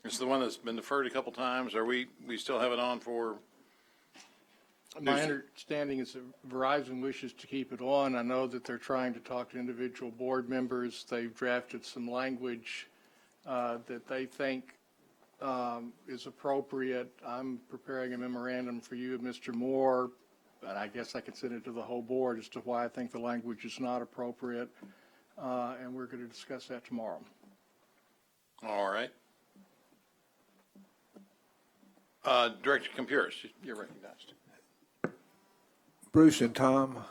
It's the one that's been deferred a couple times. Are we still have it on for? My understanding is that Verizon wishes to keep it on. I know that they're trying to talk to individual board members. They've drafted some language that they think is appropriate. I'm preparing a memorandum for you, Mr. Moore, and I guess I can send it to the whole board as to why I think the language is not appropriate, and we're going to discuss that tomorrow. All right. Director Compuris, you're recognized. Bruce and Tom,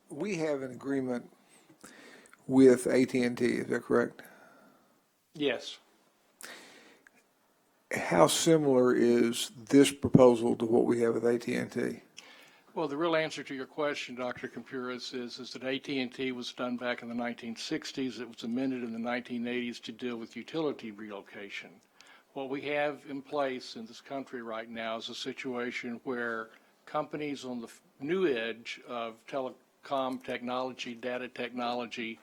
we have an agreement with AT&T, is that correct? Yes. How similar is this proposal to what we have with AT&T? Well, the real answer to your question, Dr. Compuris, is that AT&T was done back in the 1960s. It was amended in the 1980s to deal with utility relocation. What we have in place in this country right now is a situation where companies on the new edge of telecom technology, data technology,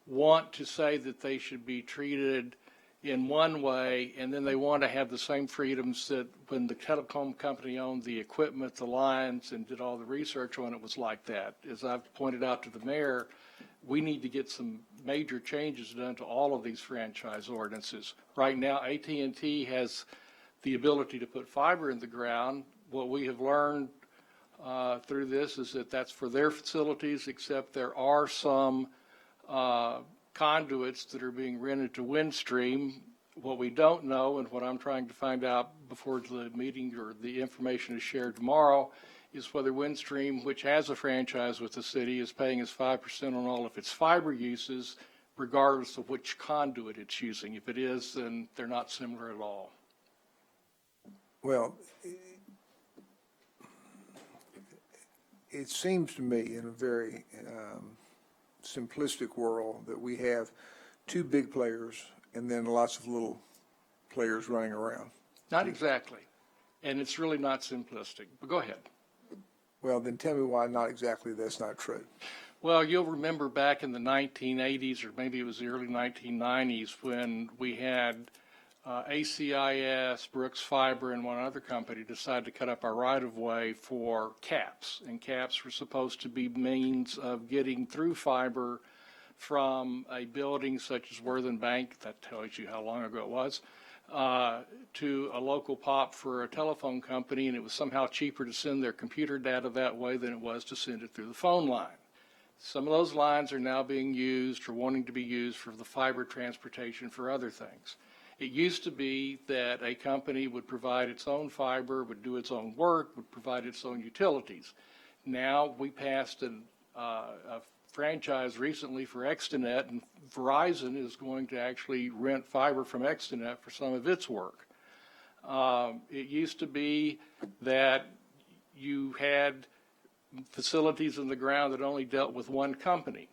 want to say that they should be treated in one way, and then they want to have the same freedoms that when the telecom company owned the equipment, the lines, and did all the research on it was like that. As I've pointed out to the mayor, we need to get some major changes done to all of these franchise ordinances. Right now, AT&T has the ability to put fiber in the ground. What we have learned through this is that that's for their facilities, except there are some conduits that are being rented to Windstream. What we don't know, and what I'm trying to find out before the meeting or the information is shared tomorrow, is whether Windstream, which has a franchise with the city, is paying us 5% on all of its fiber uses, regardless of which conduit it's using. If it is, then they're not similar at all. Well, it seems to me in a very simplistic world that we have two big players and then lots of little players running around. Not exactly. And it's really not simplistic. But go ahead. Well, then tell me why not exactly that's not true. Well, you'll remember back in the 1980s, or maybe it was the early 1990s, when we had ACIS, Brooks Fiber, and one other company decide to cut up our right-of-way for caps. And caps were supposed to be means of getting through fiber from a building such as Worthen Bank, that tells you how long ago it was, to a local POP for a telephone company, and it was somehow cheaper to send their computer data that way than it was to send it through the phone line. Some of those lines are now being used or wanting to be used for the fiber transportation for other things. It used to be that a company would provide its own fiber, would do its own work, would provide its own utilities. Now we passed a franchise recently for Extenet, and Verizon is going to actually rent fiber from Extenet for some of its work. It used to be that you had facilities in the ground that only dealt with one company.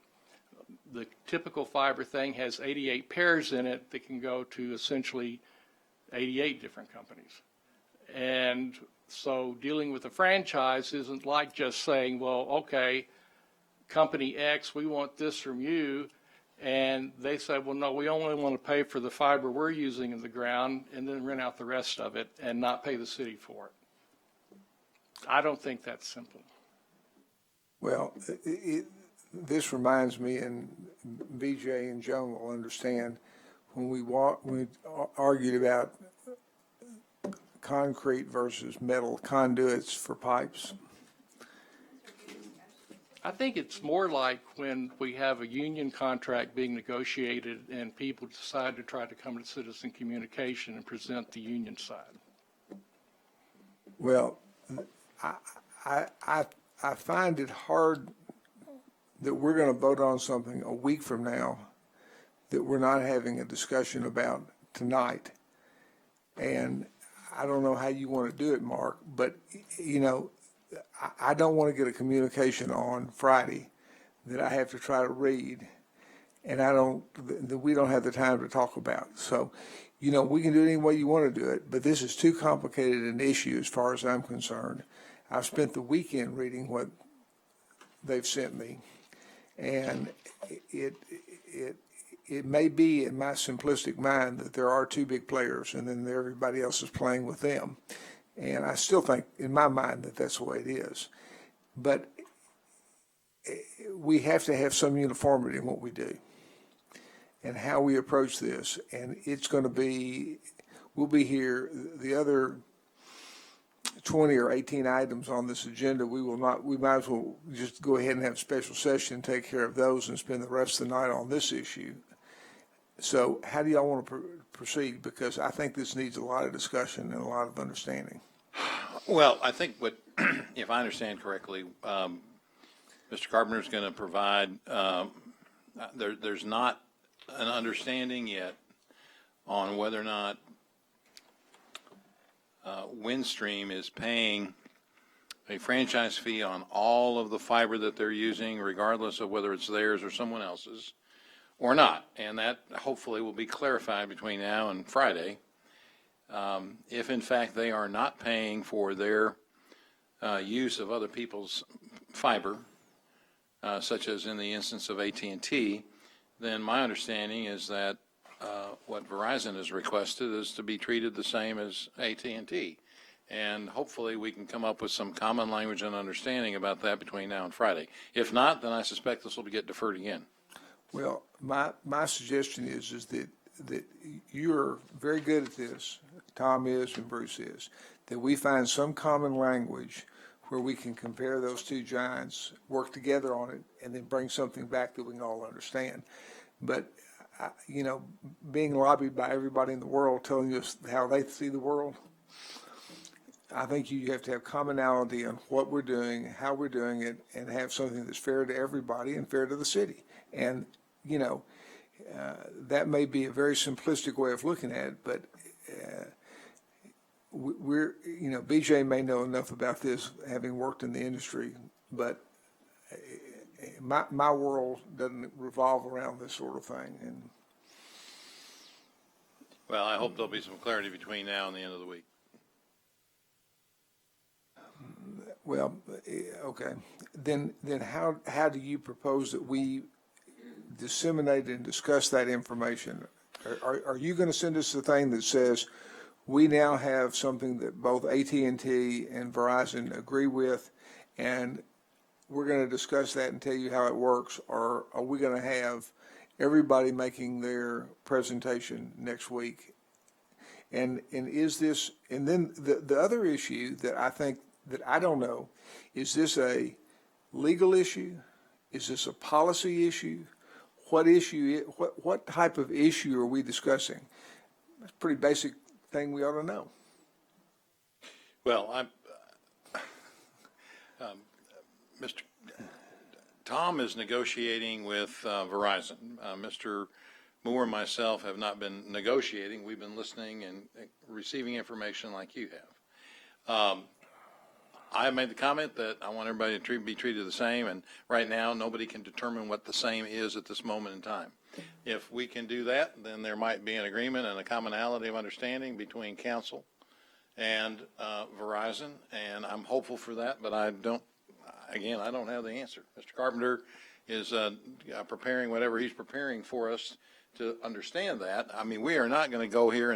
The typical fiber thing has 88 pairs in it that can go to essentially 88 different companies. And so dealing with a franchise isn't like just saying, well, okay, company X, we want this from you. And they said, well, no, we only want to pay for the fiber we're using in the ground and then rent out the rest of it and not pay the city for it. I don't think that's simple. Well, this reminds me, and BJ and Joan will understand, when we argued about concrete versus metal conduits for pipes. I think it's more like when we have a union contract being negotiated and people decide to try to come to citizen communication and present the union side. Well, I find it hard that we're going to vote on something a week from now that we're not having a discussion about tonight. And I don't know how you want to do it, Mark, but, you know, I don't want to get a communication on Friday that I have to try to read and that we don't have the time to talk about. So, you know, we can do it any way you want to do it, but this is too complicated an issue as far as I'm concerned. I've spent the weekend reading what they've sent me, and it may be in my simplistic mind that there are two big players and then everybody else is playing with them. And I still think in my mind that that's the way it is. But we have to have some uniformity in what we do and how we approach this. And it's going to be, we'll be here, the other 20 or 18 items on this agenda, we might as well just go ahead and have a special session, take care of those, and spend the rest of the night on this issue. So how do y'all want to proceed? Because I think this needs a lot of discussion and a lot of understanding. Well, I think what, if I understand correctly, Mr. Carpenter is going to provide, there's not an understanding yet on whether or not Windstream is paying a franchise fee on all of the fiber that they're using, regardless of whether it's theirs or someone else's, or not. And that hopefully will be clarified between now and Friday. If in fact they are not paying for their use of other people's fiber, such as in the instance of AT&T, then my understanding is that what Verizon has requested is to be treated the same as AT&T. And hopefully we can come up with some common language and understanding about that between now and Friday. If not, then I suspect this will get deferred again. Well, my suggestion is that you're very good at this, Tom is and Bruce is, that we find some common language where we can compare those two giants, work together on it, and then bring something back that we can all understand. But, being lobbied by everybody in the world telling us how they see the world, I think you have to have commonality on what we're doing, how we're doing it, and have something that's fair to everybody and fair to the city. And, that may be a very simplistic way of looking at it, but BJ may know enough about this, having worked in the industry, but my world doesn't revolve around this sort of thing. And Well, I hope there'll be some clarity between now and the end of the week. well, okay, then how do you propose that we disseminate and discuss that information? Are you going to send us the thing that says we now have something that both AT&T and Verizon agree with, and we're going to discuss that and tell you how it works? Or are we going to have everybody making their presentation next week? And is this, and then the other issue that I think that I don't know, is this a legal issue? Is this a policy issue? What type of issue are we discussing? That's a pretty basic thing we ought to know. Well, Mr. Tom is negotiating with Verizon. Mr. Moore and myself have not been negotiating. We've been listening and receiving information like you have. I have made the comment that I want everybody to be treated the same, and right now nobody can determine what the same is at this moment in time. If we can do that, then there might be an agreement and a commonality of understanding between council and Verizon, and I'm hopeful for that, but I don't have the answer. Mr. Carpenter is preparing whatever he's preparing for us to understand that. I mean, we are not going to go here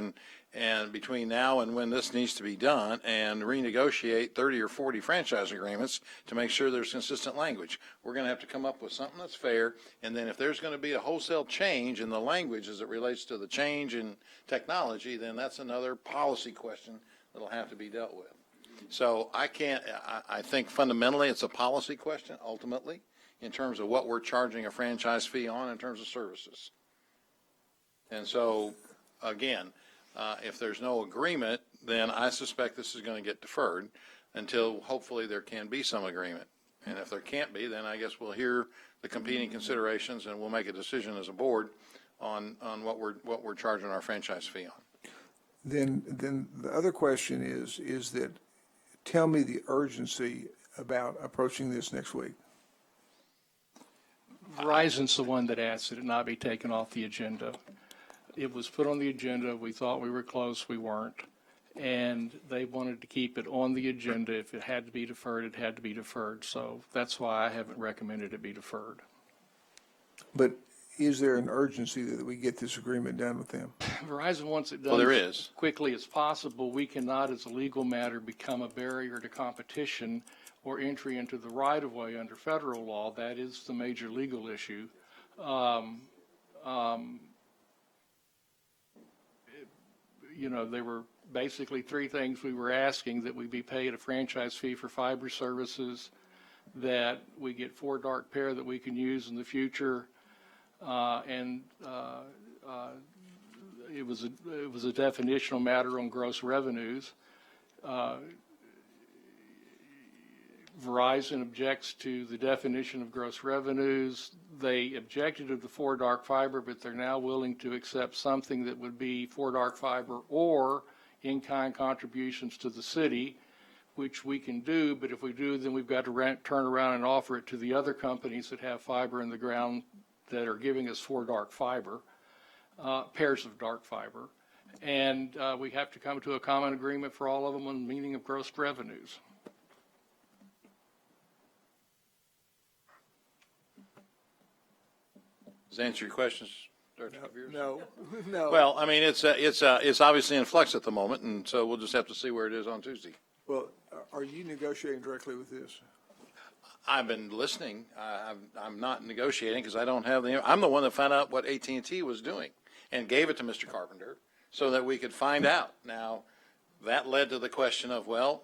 and between now and when this needs to be done and renegotiate 30 or 40 franchise agreements to make sure there's consistent language. We're going to have to come up with something that's fair, and then if there's going to be a wholesale change in the language as it relates to the change in technology, then that's another policy question that'll have to be dealt with. So I think fundamentally it's a policy question ultimately in terms of what we're charging a franchise fee on in terms of services. And so, again, if there's no agreement, then I suspect this is going to get deferred until hopefully there can be some agreement. And if there can't be, then I guess we'll hear the competing considerations and we'll make a decision as a board on what we're charging our franchise fee on. Then the other question is that tell me the urgency about approaching this next week. Verizon's the one that asked that it not be taken off the agenda. It was put on the agenda. We thought we were close. We weren't. And they wanted to keep it on the agenda. If it had to be deferred, it had to be deferred. So that's why I haven't recommended it be deferred. But is there an urgency that we get this agreement done with them? Verizon wants it done Well, there is. as quickly as possible. We cannot, as a legal matter, become a barrier to competition or entry into the right-of-way under federal law. That is the major legal issue. There were basically three things we were asking: that we be paid a franchise fee for fiber services, that we get 4 dark pair that we can use in the future, and it was a definitional matter on gross revenues. Verizon objects to the definition of gross revenues. They objected to the for dark fiber, but they're now willing to accept something that would be for dark fiber or in-kind contributions to the city, which we can do, but if we do, then we've got to turn around and offer it to the other companies that have fiber in the ground that are giving us for dark fiber, pairs of dark fiber. And we have to come to a common agreement for all of them on the meaning of gross revenues. Does that answer your questions, Dr. Kavirs? No, no. Well, I mean, it's obviously in flux at the moment, and so we'll just have to see where it is on Tuesday. Well, are you negotiating directly with this? I've been listening. I'm not negotiating because I don't have I'm the one that found out what AT&T was doing and gave it to Mr. Carpenter so that we could find out. Now, that led to the question of, well,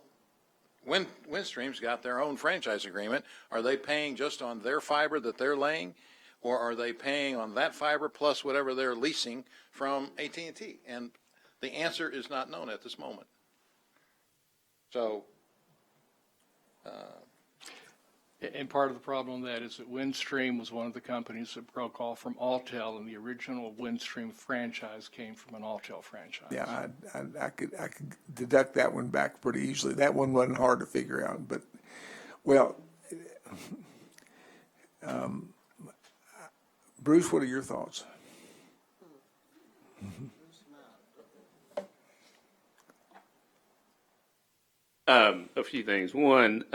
Windstream's got their own franchise agreement. Are they paying just on their fiber that they're laying, or are they paying on that fiber plus whatever they're leasing from AT&T? And the answer is not known at this moment. So, And part of the problem with that is that Windstream was one of the companies that broke off from Alltel, and the original Windstream franchise came from an Alltel franchise. Yeah, I could deduct that one back pretty easily. That one wasn't hard to figure out, but, well, Bruce, what are your thoughts? A few things. One,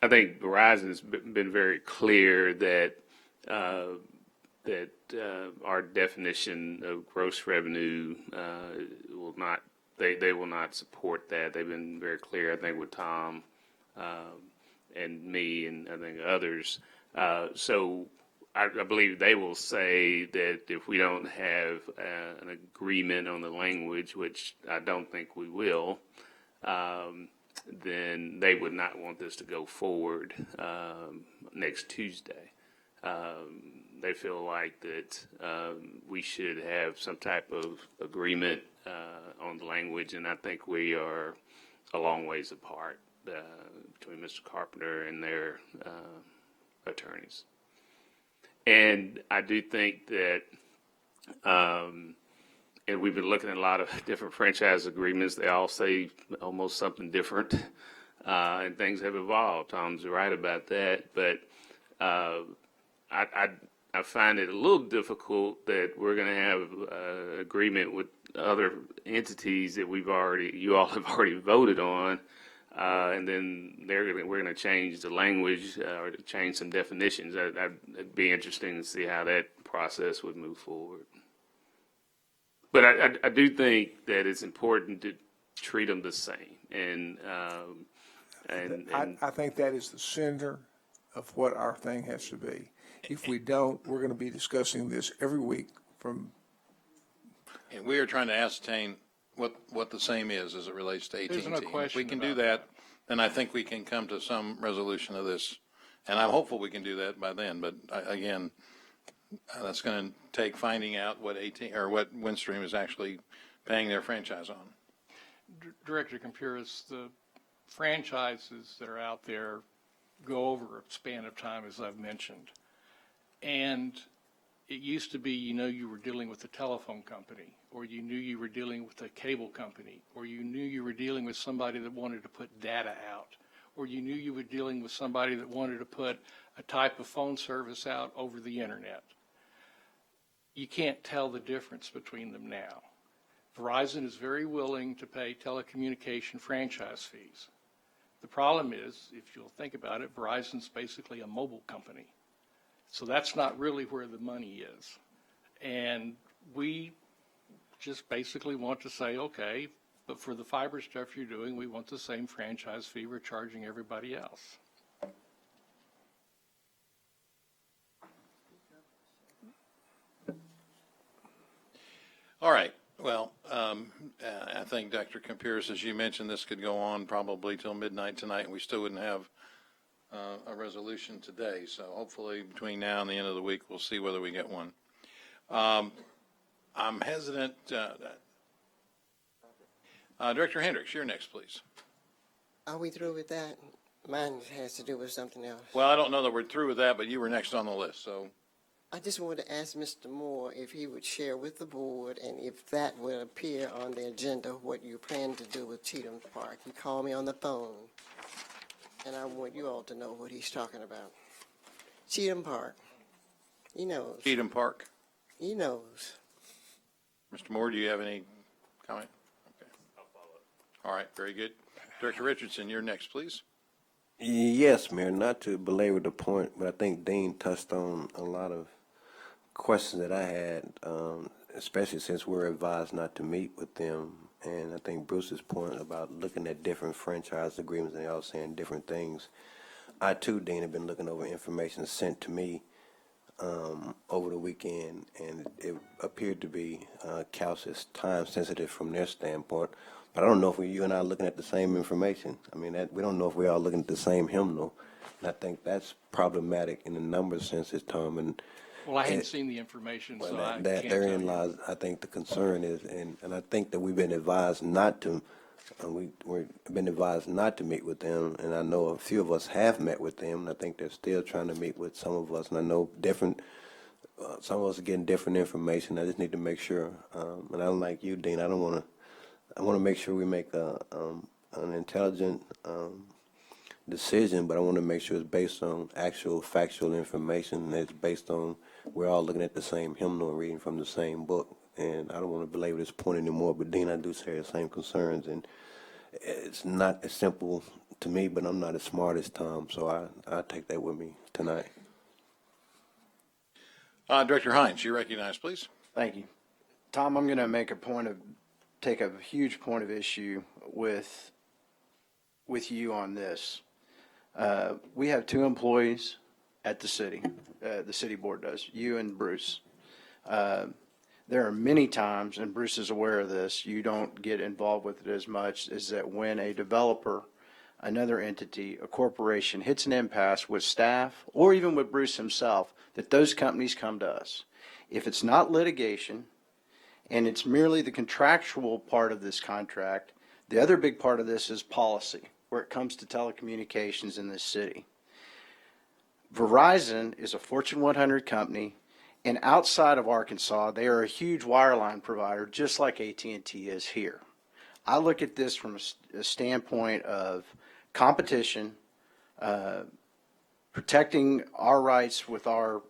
I think Verizon's been very clear that our definition of gross revenue will not. They will not support that. They've been very clear. I think with Tom and me and I think others. So I believe they will say that if we don't have an agreement on the language, which I don't think we will. Then they would not want this to go forward next Tuesday. They feel like that we should have some type of agreement on the language, and I think we are a long ways apart between Mr. Carpenter and their attorneys. And I do think that and we've been looking at a lot of different franchise agreements. They all say almost something different, and things have evolved. Tom's right about that, but I find it a little difficult that we're going to have agreement with other entities that you all have already voted on, and then we're going to change the language or to change some definitions. It'd be interesting to see how that process would move forward. But I do think that it's important to treat them the same, and I think that is the center of what our thing has to be. If we don't, we're going to be discussing this every week from. and we are trying to ascertain what the same is as it relates to AT&T. There's no If we question can do about that, then I think we can come to some resolution of this. And I'm hopeful we can do that by then, but again, that's going to take finding out what what Windstream is actually paying their franchise on. Director Compuris, the franchises that are out there go over a span of time, as I've mentioned. And it used to be, you were dealing with a telephone company, or you knew you were dealing with a cable company, or you knew you were dealing with somebody that wanted to put data out, or you knew you were dealing with somebody that wanted to put a type of phone service out over the internet. You can't tell the difference between them now. Verizon is very willing to pay telecommunication franchise fees. The problem is, if you'll think about it, Verizon's basically a mobile company. So that's not really where the money is. And we just basically want to say, okay, but for the fiber stuff you're doing, we want the same franchise fee we're charging everybody else. All right. Well, I think, Dr. Compuris, as you mentioned, this could go on probably till midnight tonight, and we still wouldn't have a resolution today. So hopefully between now and the end of the week, we'll see whether we get one. I'm hesitant. Director Hendricks, you're next, please. Are we through with that? Mine has to do with something else. Well, I don't know that we're through with that, but you were next on the list, so. I just wanted to ask Mr. Moore if he would share with the board and if that would appear on the agenda, what you plan to do with Cheatham Park. He called me on the phone, and I want you all to know what he's talking about. Cheatham Park. He knows. Cheatham Park. He knows. Mr. Moore, do you have any comment? Okay. I'll follow. All right, very good. Director Richardson, you're next, please. Yes, Mayor, not to belabor the point, but I think Dean touched on a lot of questions that I had, especially since we're advised not to meet with them. And I think Bruce's point about looking at different franchise agreements and they all saying different things. I too, Dean, have been looking over information sent to me over the weekend, and it appeared to be CalCIS time sensitive from their standpoint. But I don't know if you and I are looking at the same information. I mean, we don't know if we're all looking at the same hymnal. And I think that's problematic in the numbers senses, Tom. And Well, I hadn't seen the information, so I can't tell therein you. lies, I think, the concern is, and I think that we've been advised not to, we've been advised not to meet with them, and I know a few of us have met with them, and I think they're still trying to meet with some of us, and I know some of us are getting different information. I just need to make sure, and I'm like you, Dean, I want to make sure we make an intelligent decision, but I want to make sure it's based on actual factual information, and it's based on we're all looking at the same hymnal and reading from the same book. And I don't want to belabor this point anymore, but Dean, I do share the same concerns, and it's not as simple to me, but I'm not as smart as Tom, so I take that with me tonight. Director Hines, you recognize, please. Thank you. Tom, I'm going to take a huge point of issue with you on this. We have two employees at the city board does, you and Bruce. There are many times, and Bruce is aware of this, you don't get involved with it as much, is that when a developer, another entity, a corporation hits an impasse with staff or even with Bruce himself, that those companies come to us. If it's not litigation and it's merely the contractual part of this contract, the other big part of this is policy, where it comes to telecommunications in this city. Verizon is a Fortune 100 company, and outside of Arkansas, they are a huge wireline provider, just like AT&T is here. I look at this from a standpoint of competition, protecting our rights with our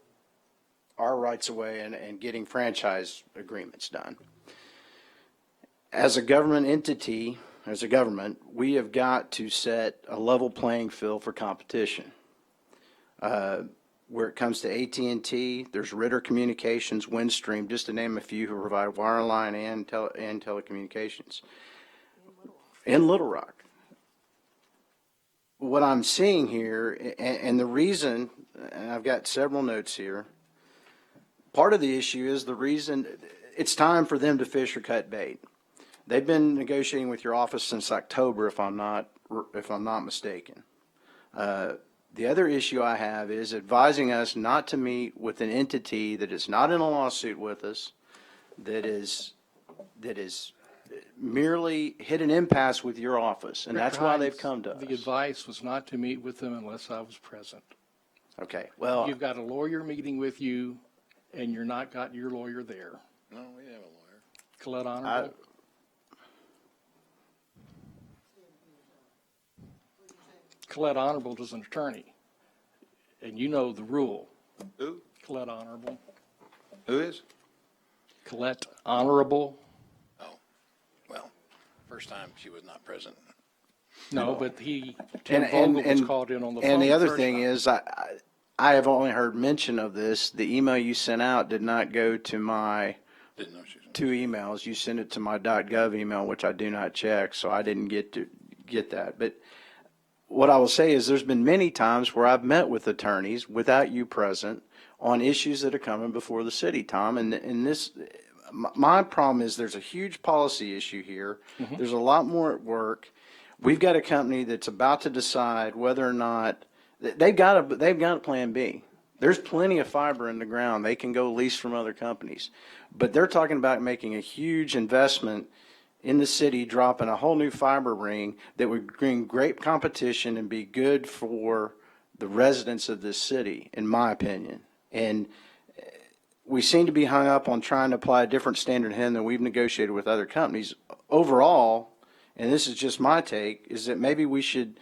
rights away, and getting franchise agreements done. As a government entity, as a government, we have got to set a level playing field for competition. Where it comes to AT&T, there's Ritter Communications, Windstream, just to name a few, who provide wireline and telecommunications. In Little Rock. What I'm seeing here, and the reason, and I've got several notes here, part of the issue is the reason it's time for them to fish or cut bait. They've been negotiating with your office since October, if I'm not mistaken. The other issue I have is advising us not to meet with an entity that is not in a lawsuit with us, that is merely hit an impasse with your office, and that's why they've come to us. The advice was not to meet with them unless I was present. Okay, well, You've got a lawyer meeting with you, and you're not got your lawyer there. No, we have a lawyer. Colette Honorable? Colette Honorable is an attorney, and you know the rule. Who? Colette Honorable. Who is? Colette Honorable. Oh, well, first time she was not present. No, but Tim Vogel was called in on the phone. And the other first thing time. is, I have only heard mention of this. The email you sent out did not go to my Didn't know she was. two emails. You sent it to my .gov email, which I do not check, so I didn't get that. But what I will say is there's been many times where I've met with attorneys without you present on issues that are coming before the city, Tom. And this, my problem is there's a huge policy issue here. Mm-hmm. There's a lot more at work. We've got a company that's about to decide whether or not they've got a plan B. There's plenty of fiber in the ground. They can go lease from other companies, but they're talking about making a huge investment in the city dropping a whole new fiber ring that would bring great competition and be good for the residents of this city, in my opinion. And we seem to be hung up on trying to apply a different standard here than we've negotiated with other companies. Overall, and this is just my take, is that maybe we should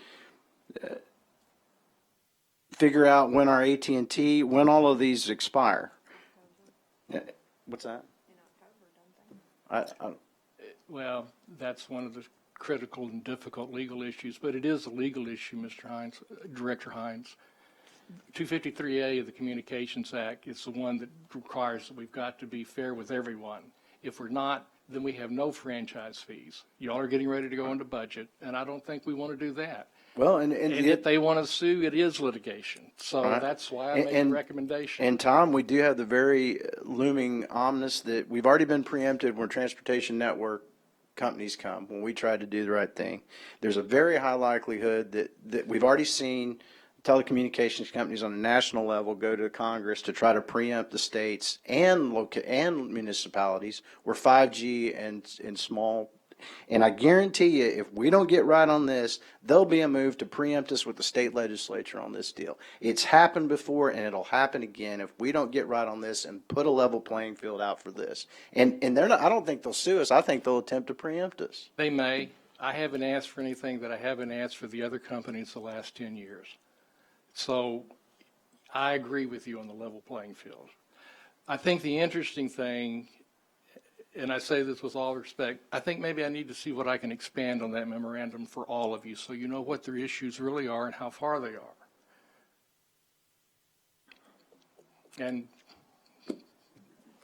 figure out when our AT&T, when all of these expire. What's that? Well, that's one of the critical and difficult legal issues, but it is a legal issue, Mr. Hines, Director Hines. 253A of the Communications Act is the one that requires that we've got to be fair with everyone. If we're not, then we have no franchise fees. Y'all are getting ready to go into budget, and I don't think we want to do that. Well, And if they want to sue, it is litigation. So Right. that's why I made the recommendation. And Tom, we do have the very looming ominous that we've already been preempted when transportation network companies come, when we try to do the right thing. There's a very high likelihood that we've already seen telecommunications companies on a national level go to Congress to try to preempt the states and municipalities where 5G and small. And I guarantee you, if we don't get right on this, there'll be a move to preempt us with the state legislature on this deal. It's happened before, and it'll happen again if we don't get right on this and put a level playing field out for this. And they're not, I don't think they'll sue us. I think they'll attempt to preempt us. They may. I haven't asked for anything that I haven't asked for the other companies the last 10 years. So I agree with you on the level playing field. I think the interesting thing, and I say this with all respect, I think maybe I need to see what I can expand on that memorandum for all of you so you know what their issues really are and how far they are. And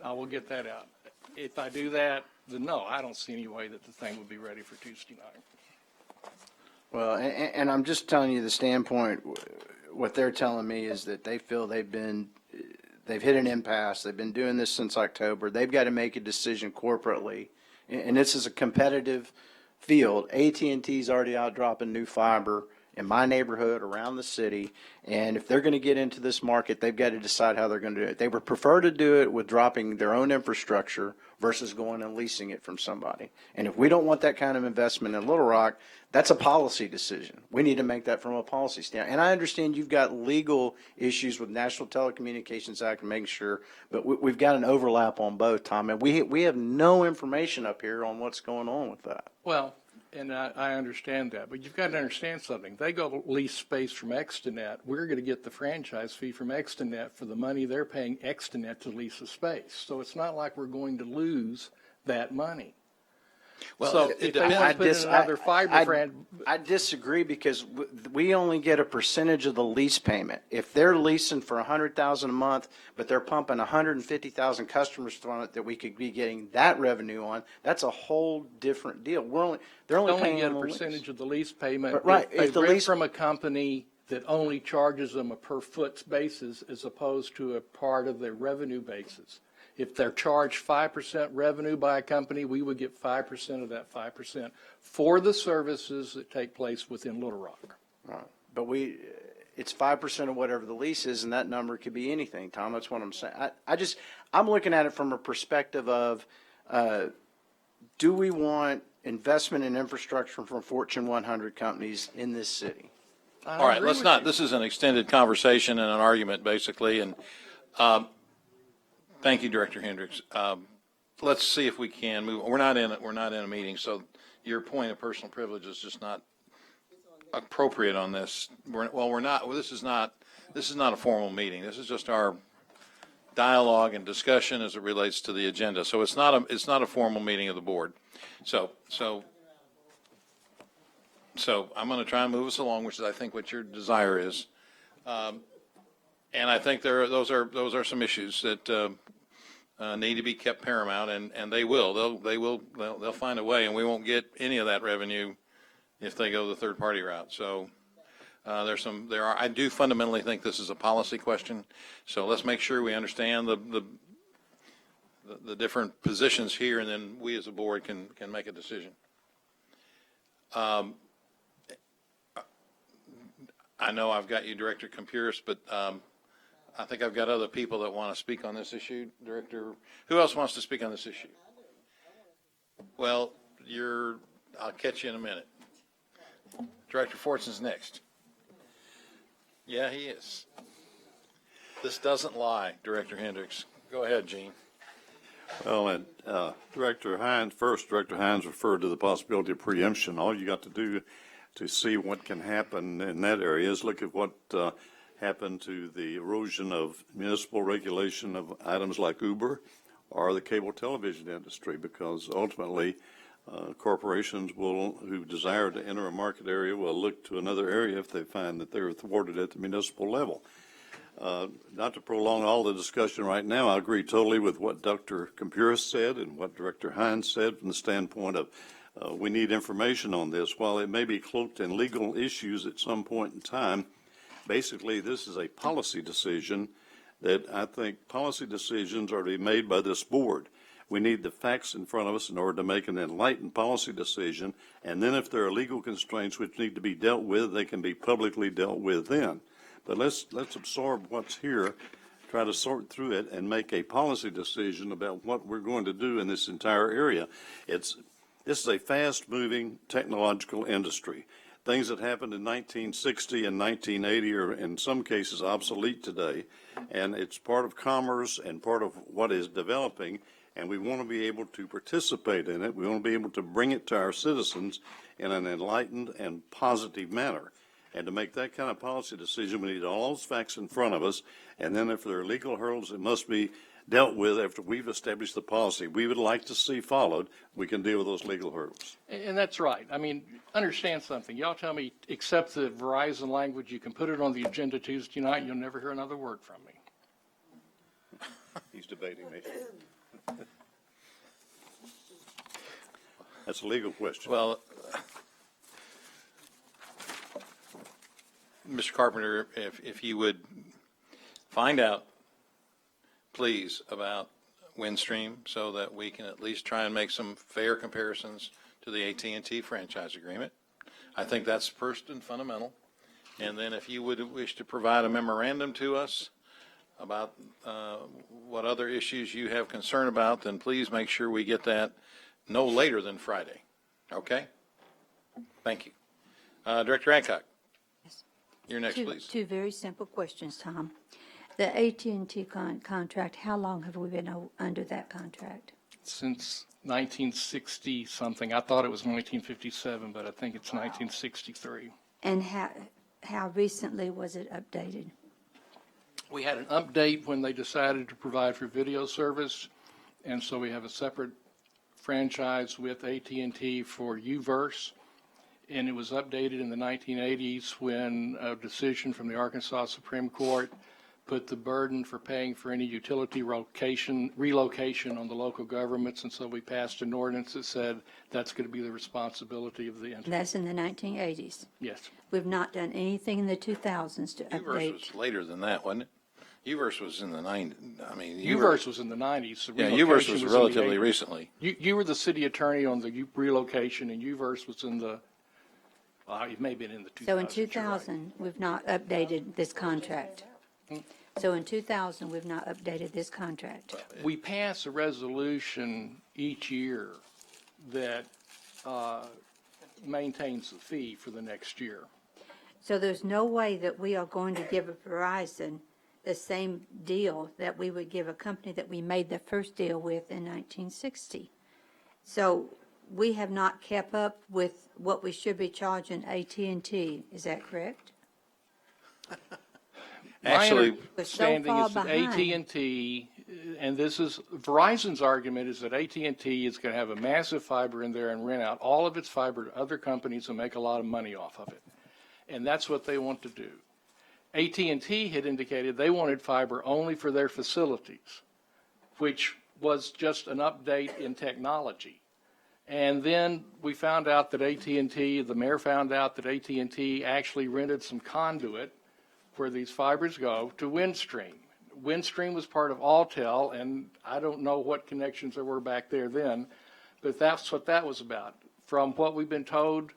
I will get that out. If I do that, then no, I don't see any way that the thing would be ready for Tuesday night. Well, and I'm just telling you the standpoint, what they're telling me is that they feel they've hit an impasse. They've been doing this since October. They've got to make a decision corporately. And this is a competitive field. AT&T's already out dropping new fiber in my neighborhood, around the city. And if they're going to get into this market, they've got to decide how they're going to do it. They would prefer to do it with dropping their own infrastructure versus going and leasing it from somebody. And if we don't want that kind of investment in Little Rock, that's a policy decision. We need to make that from a policy standpoint. And I understand you've got legal issues with National Telecommunications Act and making sure, but we've got an overlap on both, Tom. And we have no information up here on what's going on with that. Well, and I understand that, but you've got to understand something. They go lease space from Extenet. We're going to get the franchise fee from Extenet for the money they're paying Extenet to lease the space. So it's not like we're going to lose that money. Well, so it if they want to put in another fiber I disagree because we only get a percentage of the lease payment. If they're leasing for $100,000 a month, but they're pumping 150,000 customers from it that we could be getting that revenue on, that's a whole different deal. They're only paying get a on the percentage lease. of the lease payment. But right, if if the they rent lease- from a company that only charges them a per foot basis as opposed to a part of their revenue basis. If they're charged 5% revenue by a company, we would get 5% of that 5% for the services that take place within Little Rock. Right. But it's 5% of whatever the lease is, and that number could be anything, Tom. That's what I'm saying. I'm looking at it from a perspective of, do we want investment in infrastructure from Fortune 100 companies in this city? All right, let's not, this is an extended conversation and an argument, basically, and thank you, Director Hendricks. Let's see if we can move, we're not in a meeting, so your point of personal privilege is just not appropriate on this. This is not a formal meeting. This is just our dialogue and discussion as it relates to the agenda. So it's not a formal meeting of the board. So I'm going to try and move us along, which is I think what your desire is. And I think those are some issues that need to be kept paramount, and they will. They'll find a way, and we won't get any of that revenue if they go the third party route. So I do fundamentally think this is a policy question. So let's make sure we understand the different positions here, and then we as a board can make a decision. I know I've got you, Director Compuris, but I think I've got other people that want to speak on this issue. Director, who else wants to speak on this issue? Well, I'll catch you in a minute. Director Fortson's next. Yeah, he is. This doesn't lie, Director Hendricks. Go ahead, Gene. Well, and Director Hines referred to the possibility of preemption. All you got to do to see what can happen in that area is look at what happened to the erosion of municipal regulation of items like Uber or the cable television industry, because ultimately corporations who desire to enter a market area will look to another area if they find that they're thwarted at the municipal level. Not to prolong all the discussion right now, I agree totally with what Dr. Campuris said and what Director Hines said from the standpoint of we need information on this. While it may be cloaked in legal issues at some point in time, basically this is a policy decision that I think policy decisions are to be made by this board. We need the facts in front of us in order to make an enlightened policy decision, and then if there are legal constraints which need to be dealt with, they can be publicly dealt with then. But let's absorb what's here, try to sort through it, and make a policy decision about what we're going to do in this entire area. This is a fast-moving technological industry. Things that happened in 1960 and 1980 are in some cases obsolete today, and it's part of commerce and part of what is developing, and we want to be able to participate in it. We want to be able to bring it to our citizens in an enlightened and positive manner. And to make that kind of policy decision, we need all those facts in front of us, and then if there are legal hurdles that must be dealt with after we've established the policy we would like to see followed, we can deal with those legal hurdles. And that's right. I mean, understand something. Y'all tell me, except the Verizon language, you can put it on the agenda Tuesday night, you'll never hear another word from me. He's debating me. That's a legal question. Well, Mr. Carpenter, if you would find out, please, about Windstream so that we can at least try and make some fair comparisons to the AT&T franchise agreement. I think that's first and fundamental. And then if you would wish to provide a memorandum to us about what other issues you have concern about, then please make sure we get that no later than Friday. Okay? Thank you. Director Adcock, you're next, please. Two very simple questions, Tom. The AT&T contract, how long have we been under that contract? Since 1960 something. I thought it was 1957, but I think it's 1963. And how recently was it updated? We had an update when they decided to provide for video service, and so we have a separate franchise with AT&T for UVerse, and it was updated in the 1980s when a decision from the Arkansas Supreme Court put the burden for paying for any utility relocation on the local governments, and so we passed an ordinance that said that's going to be the responsibility of the entity. That's in the 1980s. Yes. We've not done anything in the 2000s to UVerse update. was later than that, wasn't it? UVerse was in the 90s. I mean, UVerse was in the 90s. Yeah, UVerse was relatively recently. You were the city attorney on the relocation, and UVerse was in the, it may have been in the 2000s. So in 2000, we've not updated this contract. So in 2000, we've not updated this contract. We pass a resolution each year that maintains the fee for the next year. So there's no way that we are going to give Verizon the same deal that we would give a company that we made the first deal with in 1960. So we have not kept up with what we should be charging AT&T. Is that correct? Actually, my understanding is that AT&T, and this is Verizon's argument, is that AT&T is going to have a massive fiber in there and rent out all of its fiber to other companies and make a lot of money off of it. And that's what they want to do. AT&T had indicated they wanted fiber only for their facilities, which was just an update in technology. And then we found out that AT&T, the mayor found out that AT&T actually rented some conduit where these fibers go to Windstream. Windstream was part of Alltel, and I don't know what connections there were back there then, but that's what that was about. From what we've been told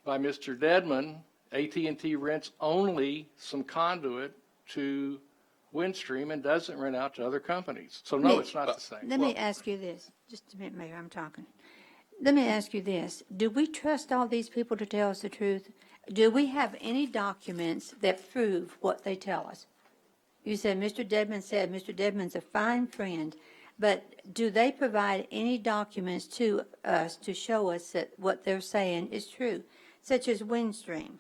by Mr. Dedman, AT&T rents only some conduit to Windstream and doesn't rent out to other companies. So no, it's not the same. Let me ask you this. Just a minute, Mayor, I'm talking. Let me ask you this. Do we trust all these people to tell us the truth? Do we have any documents that prove what they tell us? You said Mr. Dedman's a fine friend, but do they provide any documents to us to show us that what they're saying is true, such as Windstream?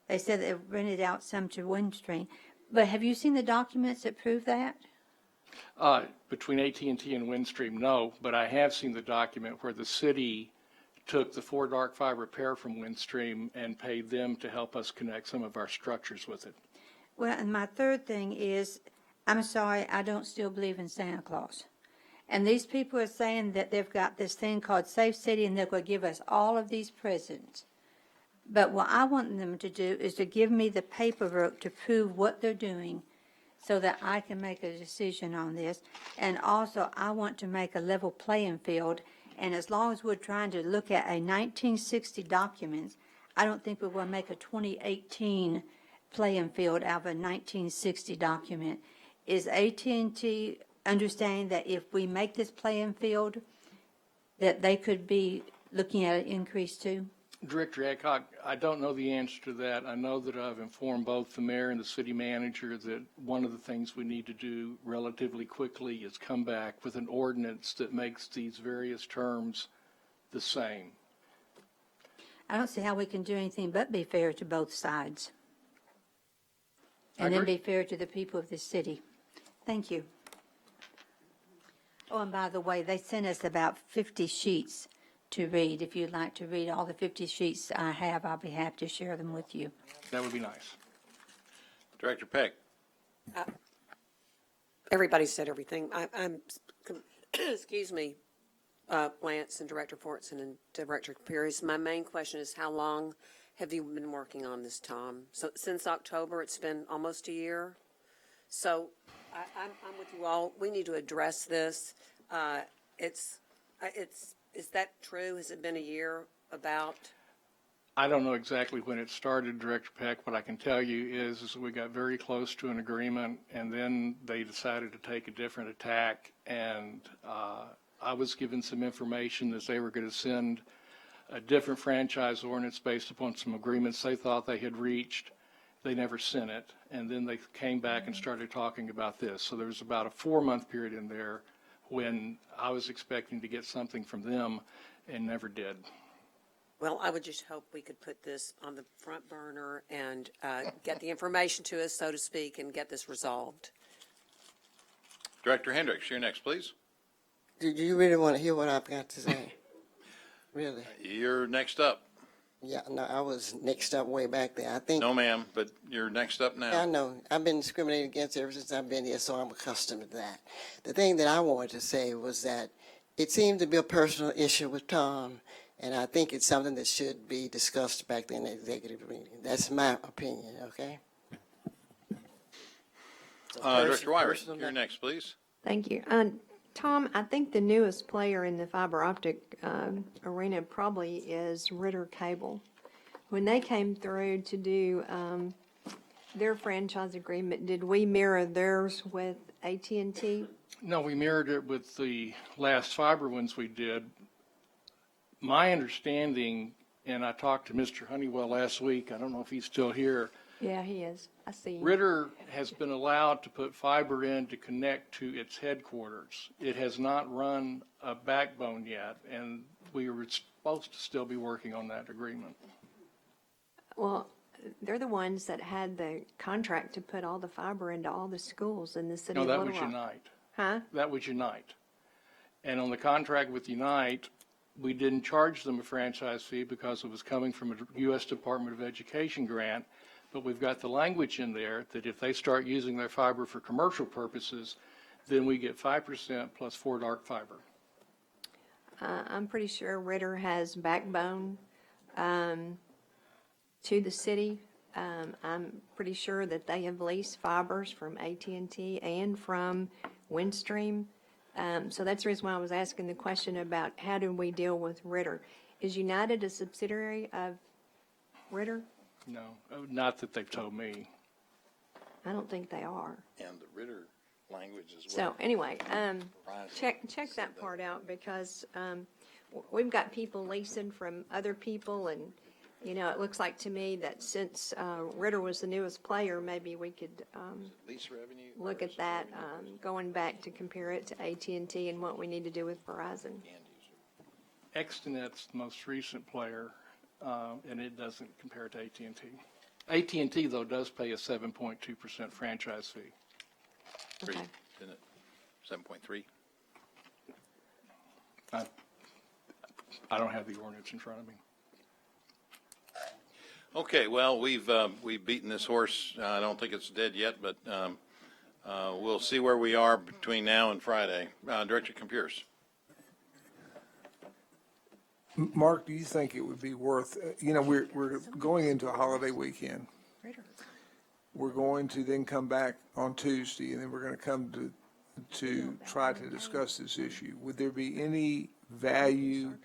They said they rented out some to Windstream, but have you seen the documents that prove that? Between AT&T and Windstream, no, but I have seen the document where the city took the 4 dark fiber pair from Windstream and paid them to help us connect some of our structures with it. Well, and my third thing is, I'm sorry, I don't still believe in Santa Claus. And these people are saying that they've got this thing called Safe City and they're going to give us all of these presents. But what I want them to do is to give me the paperwork to prove what they're doing so that I can make a decision on this. And also, I want to make a level playing field. And as long as we're trying to look at a 1960 document, I don't think we're going to make a 2018 playing field out of a 1960 document. Is AT&T understanding that if we make this playing field, that they could be looking at an increase too? Director Adcock, I don't know the answer to that. I know that I've informed both the mayor and the city manager that one of the things we need to do relatively quickly is come back with an ordinance that makes these various terms the same. I don't see how we can do anything but be fair to both sides. And then agree. be fair to the people of this city. Thank you. Oh, and by the way, they sent us about 50 sheets to read. If you'd like to read all the 50 sheets I have, I'll be happy to share them with you. That would be nice. Director Peck. Everybody said everything. I'm excuse me, Lance and Director Fortson and Director Pierce. My main question is, how long have you been working on this, Tom? So since October, it's been almost a year. So I'm with you all. We need to address this. Is that true? Has it been a year about? I don't know exactly when it started, Director Peck. What I can tell you is we got very close to an agreement, and then they decided to take a different attack. And I was given some information that they were going to send a different franchise ordinance based upon some agreements they thought they had reached. They never sent it. And then they came back and started talking about this. So there was about a 4-month period in there when I was expecting to get something from them and never did. Well, I would just hope we could put this on the front burner and get the information to us, so to speak, and get this resolved. Director Hendricks, you're next, please. Do you really want to hear what I've got to say? Really? You're next up. Yeah, no, I was next up way back there. I think. No, ma'am, but you're next up now. I know. I've been discriminated against ever since I've been here, so I'm accustomed to that. The thing that I wanted to say was that it seemed to be a personal issue with Tom, and I think it's something that should be discussed back there in the executive meeting. That's my opinion, okay? Director Wyrie, you're next, please. Thank you. Tom, I think the newest player in the fiber optic arena probably is Ritter Cable. When they came through to do their franchise agreement, did we mirror theirs with AT&T? No, we mirrored it with the last fiber ones we did. My understanding, and I talked to Mr. Honeywell last week, I don't know if he's still here. Yeah, he is. I see him. Ritter has been allowed to put fiber in to connect to its headquarters. It has not run a backbone yet, and we were supposed to still be working on that agreement. Well, they're the ones that had the contract to put all the fiber into all the schools in the city No, of that Little was Rock. Unite. Huh? That was Unite. And on the contract with Unite, we didn't charge them a franchise fee because it was coming from a U.S. Department of Education grant. But we've got the language in there that if they start using their fiber for commercial purposes, then we get 5% plus 4 dark fiber. I'm pretty sure Ritter has backbone to the city. I'm pretty sure that they have leased fibers from AT&T and from Windstream. So that's the reason why I was asking the question about how do we deal with Ritter. Is United a subsidiary of Ritter? No, not that they've told me. I don't think they are. And the Ritter language as So well. anyway, check that part out because we've got people leasing from other people, and, you know, it looks like to me that since Ritter was the newest player, maybe we could Lease revenue. look at that, going back to compare it to AT&T and what we need to do with Verizon. Extonet's the most recent player, and it doesn't compare to AT&T. AT&T, though, does pay a 7.2% franchise fee. Three, Okay. isn't it? 7.3? I don't have the ordinance in front of me. Okay, well, we've beaten this horse. I don't think it's dead yet, but we'll see where we are between now and Friday. Director Compures. Mark, do you think it would be worth, you know, we're going into a holiday weekend. We're going to then come back on Tuesday, and then we're going to come to try to discuss this issue. Would there be any value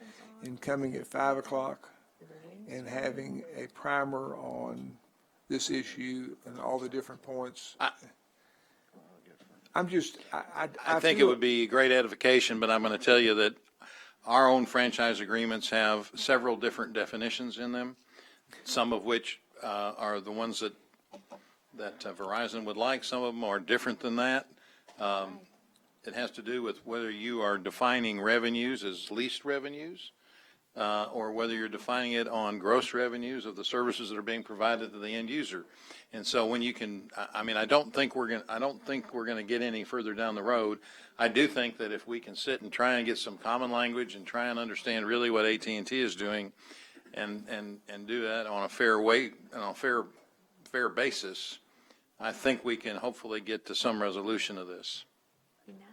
in coming at 5 o'clock and having a primer on this issue and all the different points? I'm just, I think it would be great edification, but I'm going to tell you that our own franchise agreements have several different definitions in them, some of which are the ones that Verizon would like. Some of them are different than that. It has to do with whether you are defining revenues as leased revenues, or whether you're defining it on gross revenues of the services that are being provided to the end user. And so when you can, I mean, I don't think we're going to get any further down the road. I do think that if we can sit and try and get some common language and try and understand really what AT&T is doing, and do that on a fair way, on a fair basis, I think we can hopefully get to some resolution of this.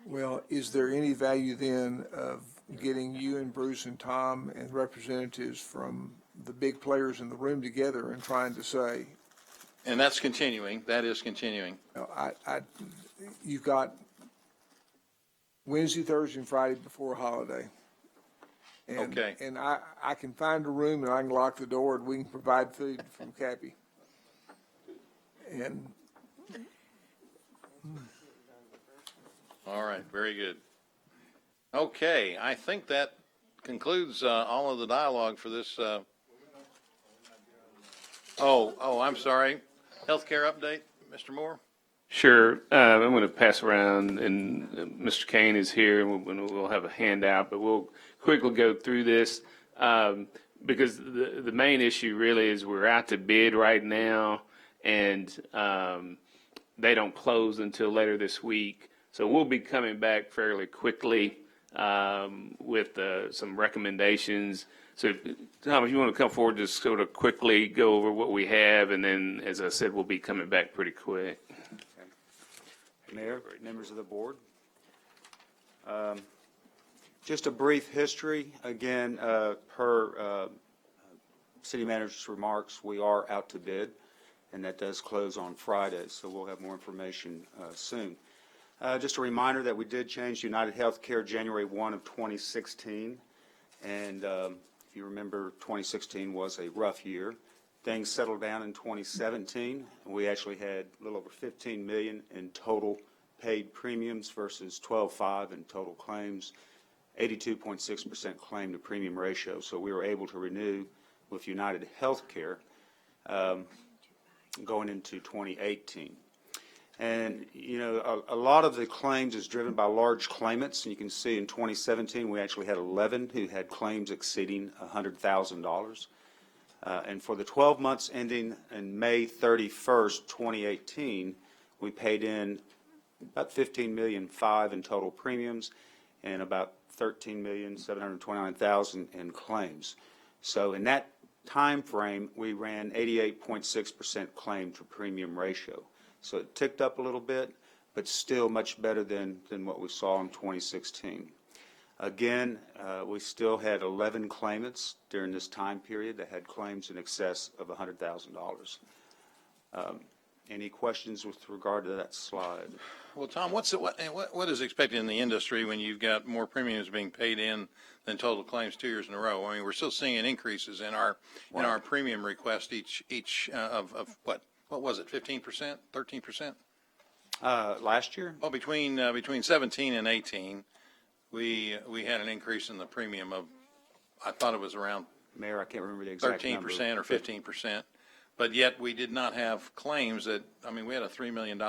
well, is there any value then of getting you and Bruce and Tom and representatives from the big players in the room together and trying to say, And that's continuing. That is continuing. you've got Wednesday, Thursday, and Friday before a holiday. And, Okay. And I can find a room and I can lock the door and we can provide food from Cappy. And All right, very good. Okay, I think that concludes all of the dialogue for this. I'm sorry. Healthcare update, Mr. Moore? Sure. I'm going to pass around, and Mr. Kane is here, and we'll have a handout, but we'll quickly go through this because the main issue really is we're out to bid right now, and they don't close until later this week. So we'll be coming back fairly quickly with some recommendations. So, Tom, if you want to come forward, just sort of quickly go over what we have, and then, as I said, we'll be coming back pretty quick. Mayor, members of the board. Just a brief history. Again, per city manager's remarks, we are out to bid, and that does close on Friday, so we'll have more information soon. Just a reminder that we did change United Healthcare January 1 of 2016, and if you remember, 2016 was a rough year. Things settled down in 2017. We actually had a little over $15 million in total paid premiums versus 12.5 in total claims, 82.6% claim to premium ratio. So we were able to renew with United Healthcare going into 2018. And, you know, a lot of the claims is driven by large claimants. And you can see in 2017, we actually had 11 who had claims exceeding $100,000. And for the 12 months ending in May 31st, 2018, we paid in about $15.5 million in total premiums and about $13,729,000 in claims. So in that time frame, we ran 88.6% claim to premium ratio. So it ticked up a little bit, but still much better than what we saw in 2016. Again, we still had 11 claimants during this time period that had claims in excess of $100,000. Any questions with regard to that slide? Well, Tom, what is expected in the industry when you've got more premiums being paid in than total claims 2 years in a row? I mean, we're still seeing increases in our premium request each of what was it, 15%, 13%? Last year? Well, between 17 and 18, we had an increase in the premium of I thought it was around Mayor, I can't remember the exact number. 13% or 15%, but yet we did not have claims that, I mean, we had a $3 million,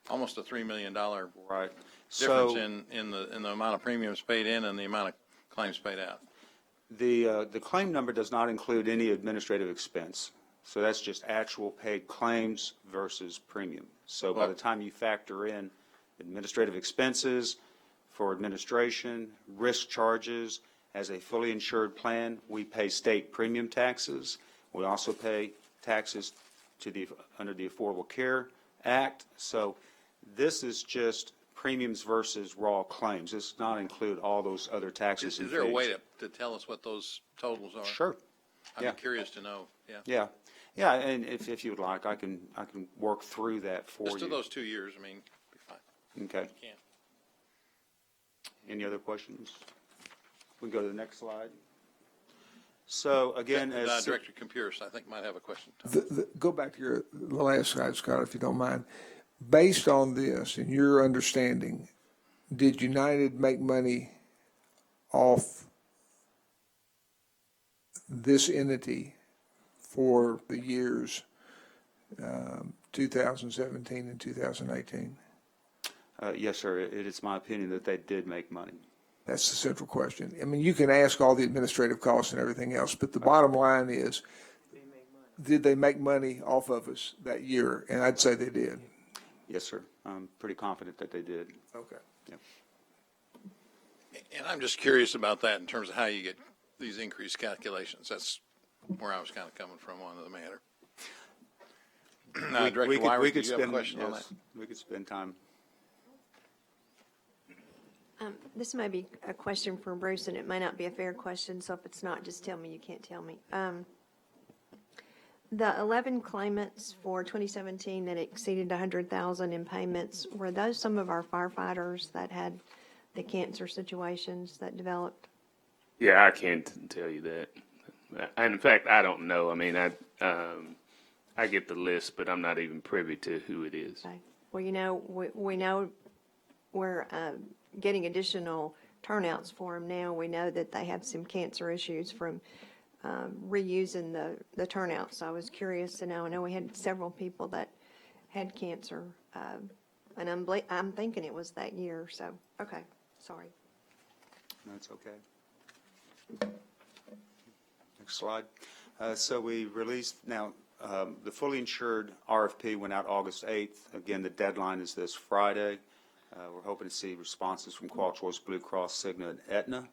almost a $3 million Right. difference So in the amount of premiums paid in and the amount of claims paid out. the claim number does not include any administrative expense. So that's just actual paid claims versus premium. So by the time you factor in administrative expenses for administration, risk charges, as a fully insured plan, we pay state premium taxes. We also pay taxes under the Affordable Care Act. So this is just premiums versus raw claims. This does not include all those other taxes and Is there a fees. way to tell us what those totals are? Sure. I'd Yeah. be curious to know, yeah. Yeah, yeah, and if you would like, I can work through that for you. Just to those 2 years, I mean, be fine. Okay. Can't. Any other questions? We can go to the next slide. So again, as Director Campuris, I think might have a question. Go back to the last slide, Scott, if you don't mind. Based on this, in your understanding, did United make money off this entity for the years 2017 and 2018? Yes, sir. It is my opinion that they did make money. That's the central question. I mean, you can ask all the administrative costs and everything else, but the bottom line is, did they make money off of us that year? And I'd say they did. Yes, sir. I'm pretty confident that they did. Okay. Yep. And I'm just curious about that in terms of how you get these increased calculations. That's where I was kind of coming from on the matter. Director Wyrick, do you have a question on that? We could spend time. This may be a question for Bruce, and it may not be a fair question, so if it's not, just tell me you can't tell me. The 11 claimants for 2017 that exceeded 100,000 in payments, were those some of our firefighters that had the cancer situations that developed? Yeah, I can't tell you that. And in fact, I don't know. I mean, I get the list, but I'm not even privy to who it is. Okay. Well, you know, we know we're getting additional turnouts for them now. We know that they have some cancer issues from reusing the turnouts. So I was curious to know. I know we had several people that had cancer, and I'm thinking it was that year. So, okay, sorry. That's okay. Next slide. So we released, now, the fully insured RFP went out August 8th. Again, the deadline is this Friday. We're hoping to see responses from Qual-Choice, Blue Cross, Cigna, and Aetna.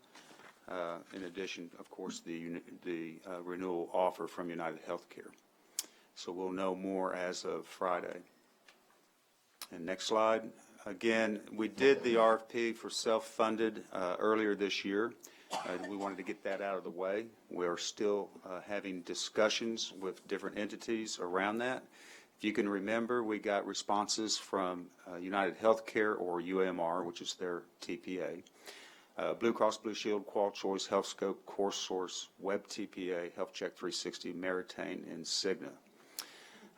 In addition, of course, the renewal offer from United Healthcare. So we'll know more as of Friday. And next slide. Again, we did the RFP for self-funded earlier this year. We wanted to get that out of the way. We're still having discussions with different entities around that. If you can remember, we got responses from United Healthcare, or UMR, which is their TPA, Blue Cross Blue Shield, Qual-Choice, HealthScope, CoreSource, Web TPA, HealthCheck 360, Meritain, and Cigna.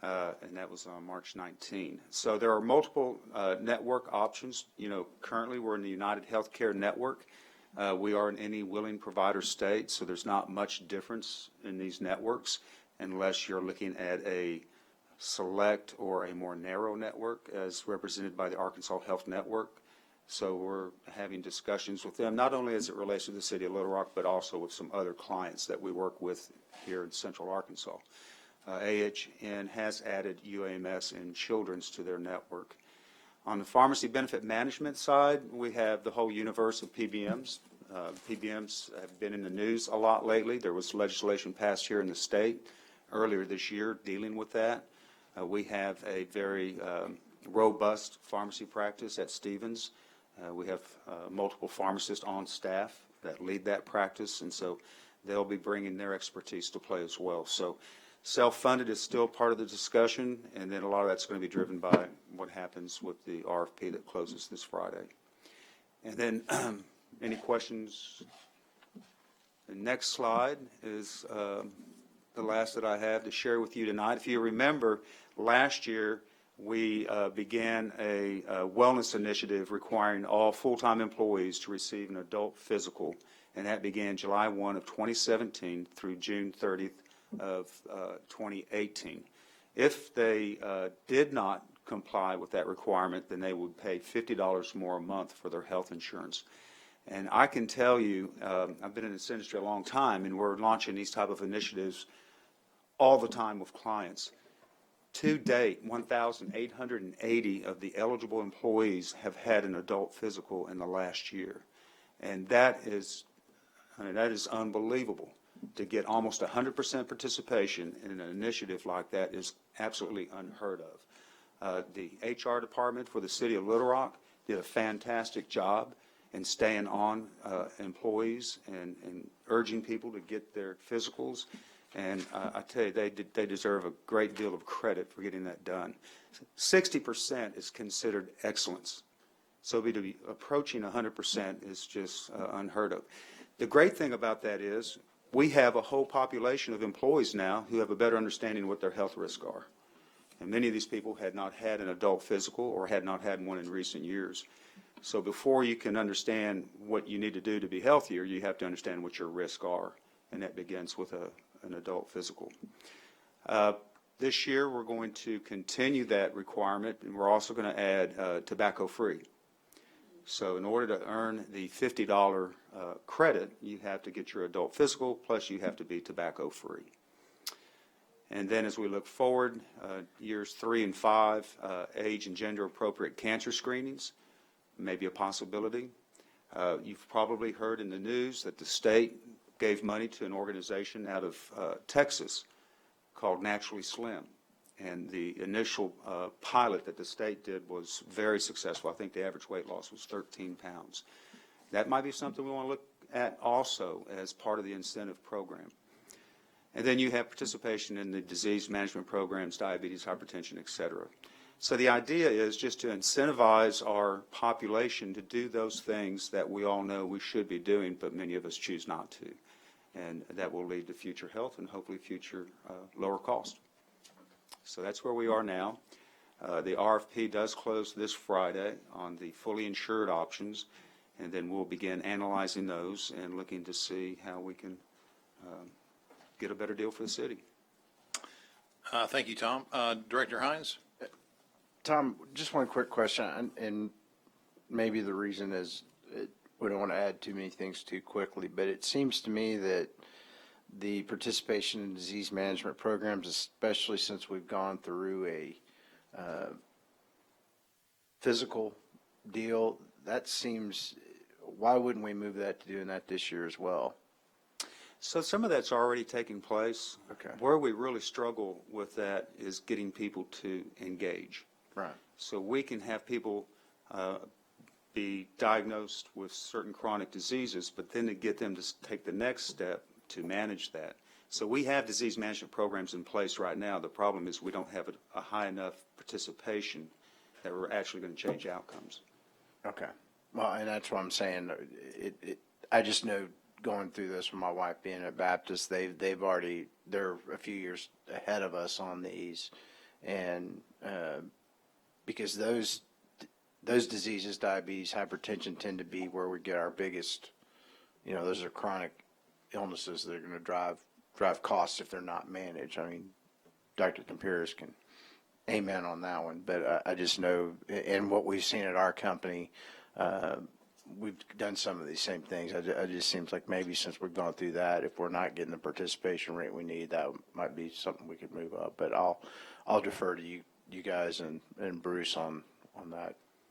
And that was on March 19. So there are multiple network options. You know, currently we're in the United Healthcare network. We are in any willing provider state, so there's not much difference in these networks unless you're looking at a select or a more narrow network as represented by the Arkansas Health Network. So we're having discussions with them, not only as it relates to the city of Little Rock, but also with some other clients that we work with here in Central Arkansas. AHN has added UAMS and Children's to their network. On the pharmacy benefit management side, we have the whole universe of PBMs. PBMs have been in the news a lot lately. There was legislation passed here in the state earlier this year dealing with that. We have a very robust pharmacy practice at Stevens. We have multiple pharmacists on staff that lead that practice, and so they'll be bringing their expertise to play as well. So self-funded is still part of the discussion, and then a lot of that's going to be driven by what happens with the RFP that closes this Friday. And then any questions? The next slide is the last that I have to share with you tonight. If you remember, last year we began a wellness initiative requiring all full-time employees to receive an adult physical and that began July 1 of 2017 through June 30th of 2018. If they did not comply with that requirement, then they would pay $50 more a month for their health insurance. And I can tell you, I've been in this industry a long time, and we're launching these type of initiatives all the time with clients. To date, 1,880 of the eligible employees have had an adult physical in the last year. And that is unbelievable. To get almost 100% participation in an initiative like that is absolutely unheard of. The HR department for the city of Little Rock did a fantastic job in staying on employees and urging people to get their physicals. And I tell you, they deserve a great deal of credit for getting that done. 60% is considered excellence. So to be approaching 100% is just unheard of. The great thing about that is we have a whole population of employees now who have a better understanding of what their health risks are. And many of these people had not had an adult physical or had not had one in recent years. So before you can understand what you need to do to be healthier, you have to understand what your risks are. And that begins with an adult physical. This year, we're going to continue that requirement, and we're also going to add tobacco-free. So in order to earn the $50 credit, you have to get your adult physical, plus you have to be tobacco-free. And then as we look forward, years 3 and 5, age and gender-appropriate cancer screenings may be a possibility. You've probably heard in the news that the state gave money to an organization out of Texas called Naturally Slim. And the initial pilot that the state did was very successful. I think the average weight loss was 13 pounds. That might be something we want to look at also as part of the incentive program. And then you have participation in the disease management programs, diabetes, hypertension, et cetera. So the idea is just to incentivize our population to do those things that we all know we should be doing, but many of us choose not to. And that will lead to future health and hopefully future lower cost. So that's where we are now. The RFP does close this Friday on the fully insured options, and then we'll begin analyzing those and looking to see how we can get a better deal for the city. Thank you, Tom. Director Hines? Tom, just one quick question, and maybe the reason is we don't want to add too many things too quickly, but it seems to me that the participation in disease management programs, especially since we've gone through a physical deal, that seems, why wouldn't we move that to doing that this year as well? So some of that's already taking place. Okay. Where we really struggle with that is getting people to engage. Right. So we can have people be diagnosed with certain chronic diseases, but then to get them to take the next step to manage that. So we have disease management programs in place right now. The problem is we don't have a high enough participation that we're actually going to change outcomes. Okay. Well, and that's what I'm saying. I just know going through this with my wife being at Baptist, they're a few years ahead of us on these, and because those diseases, diabetes, hypertension, tend to be where we get our biggest, those are chronic illnesses that are going to drive costs if they're not managed. I mean, Dr. Campiris can amen on that one, but I just know, and what we've seen at our company, we've done some of these same things. It just seems like maybe since we've gone through that, if we're not getting the participation rate we need, that might be something we could move up. But I'll defer to you guys and Bruce on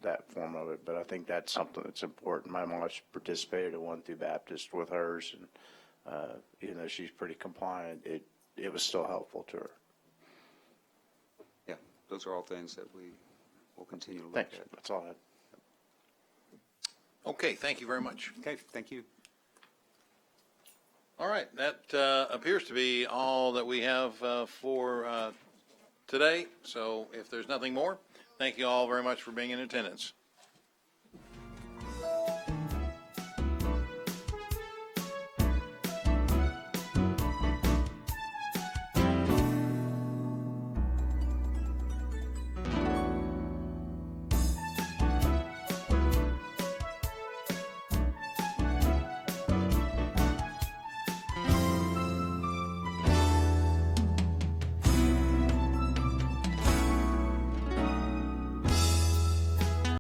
that form of it. But I think that's something that's important. My mom's participated in one through Baptist with hers, and even though she's pretty compliant, it was still helpful to her. Yeah, those are all things that we will continue to look Thanks. at. That's all I had. Okay, thank you very much. Okay, thank you. All right, that appears to be all that we have for today. So if there's nothing more, thank you all very much for being in attendance.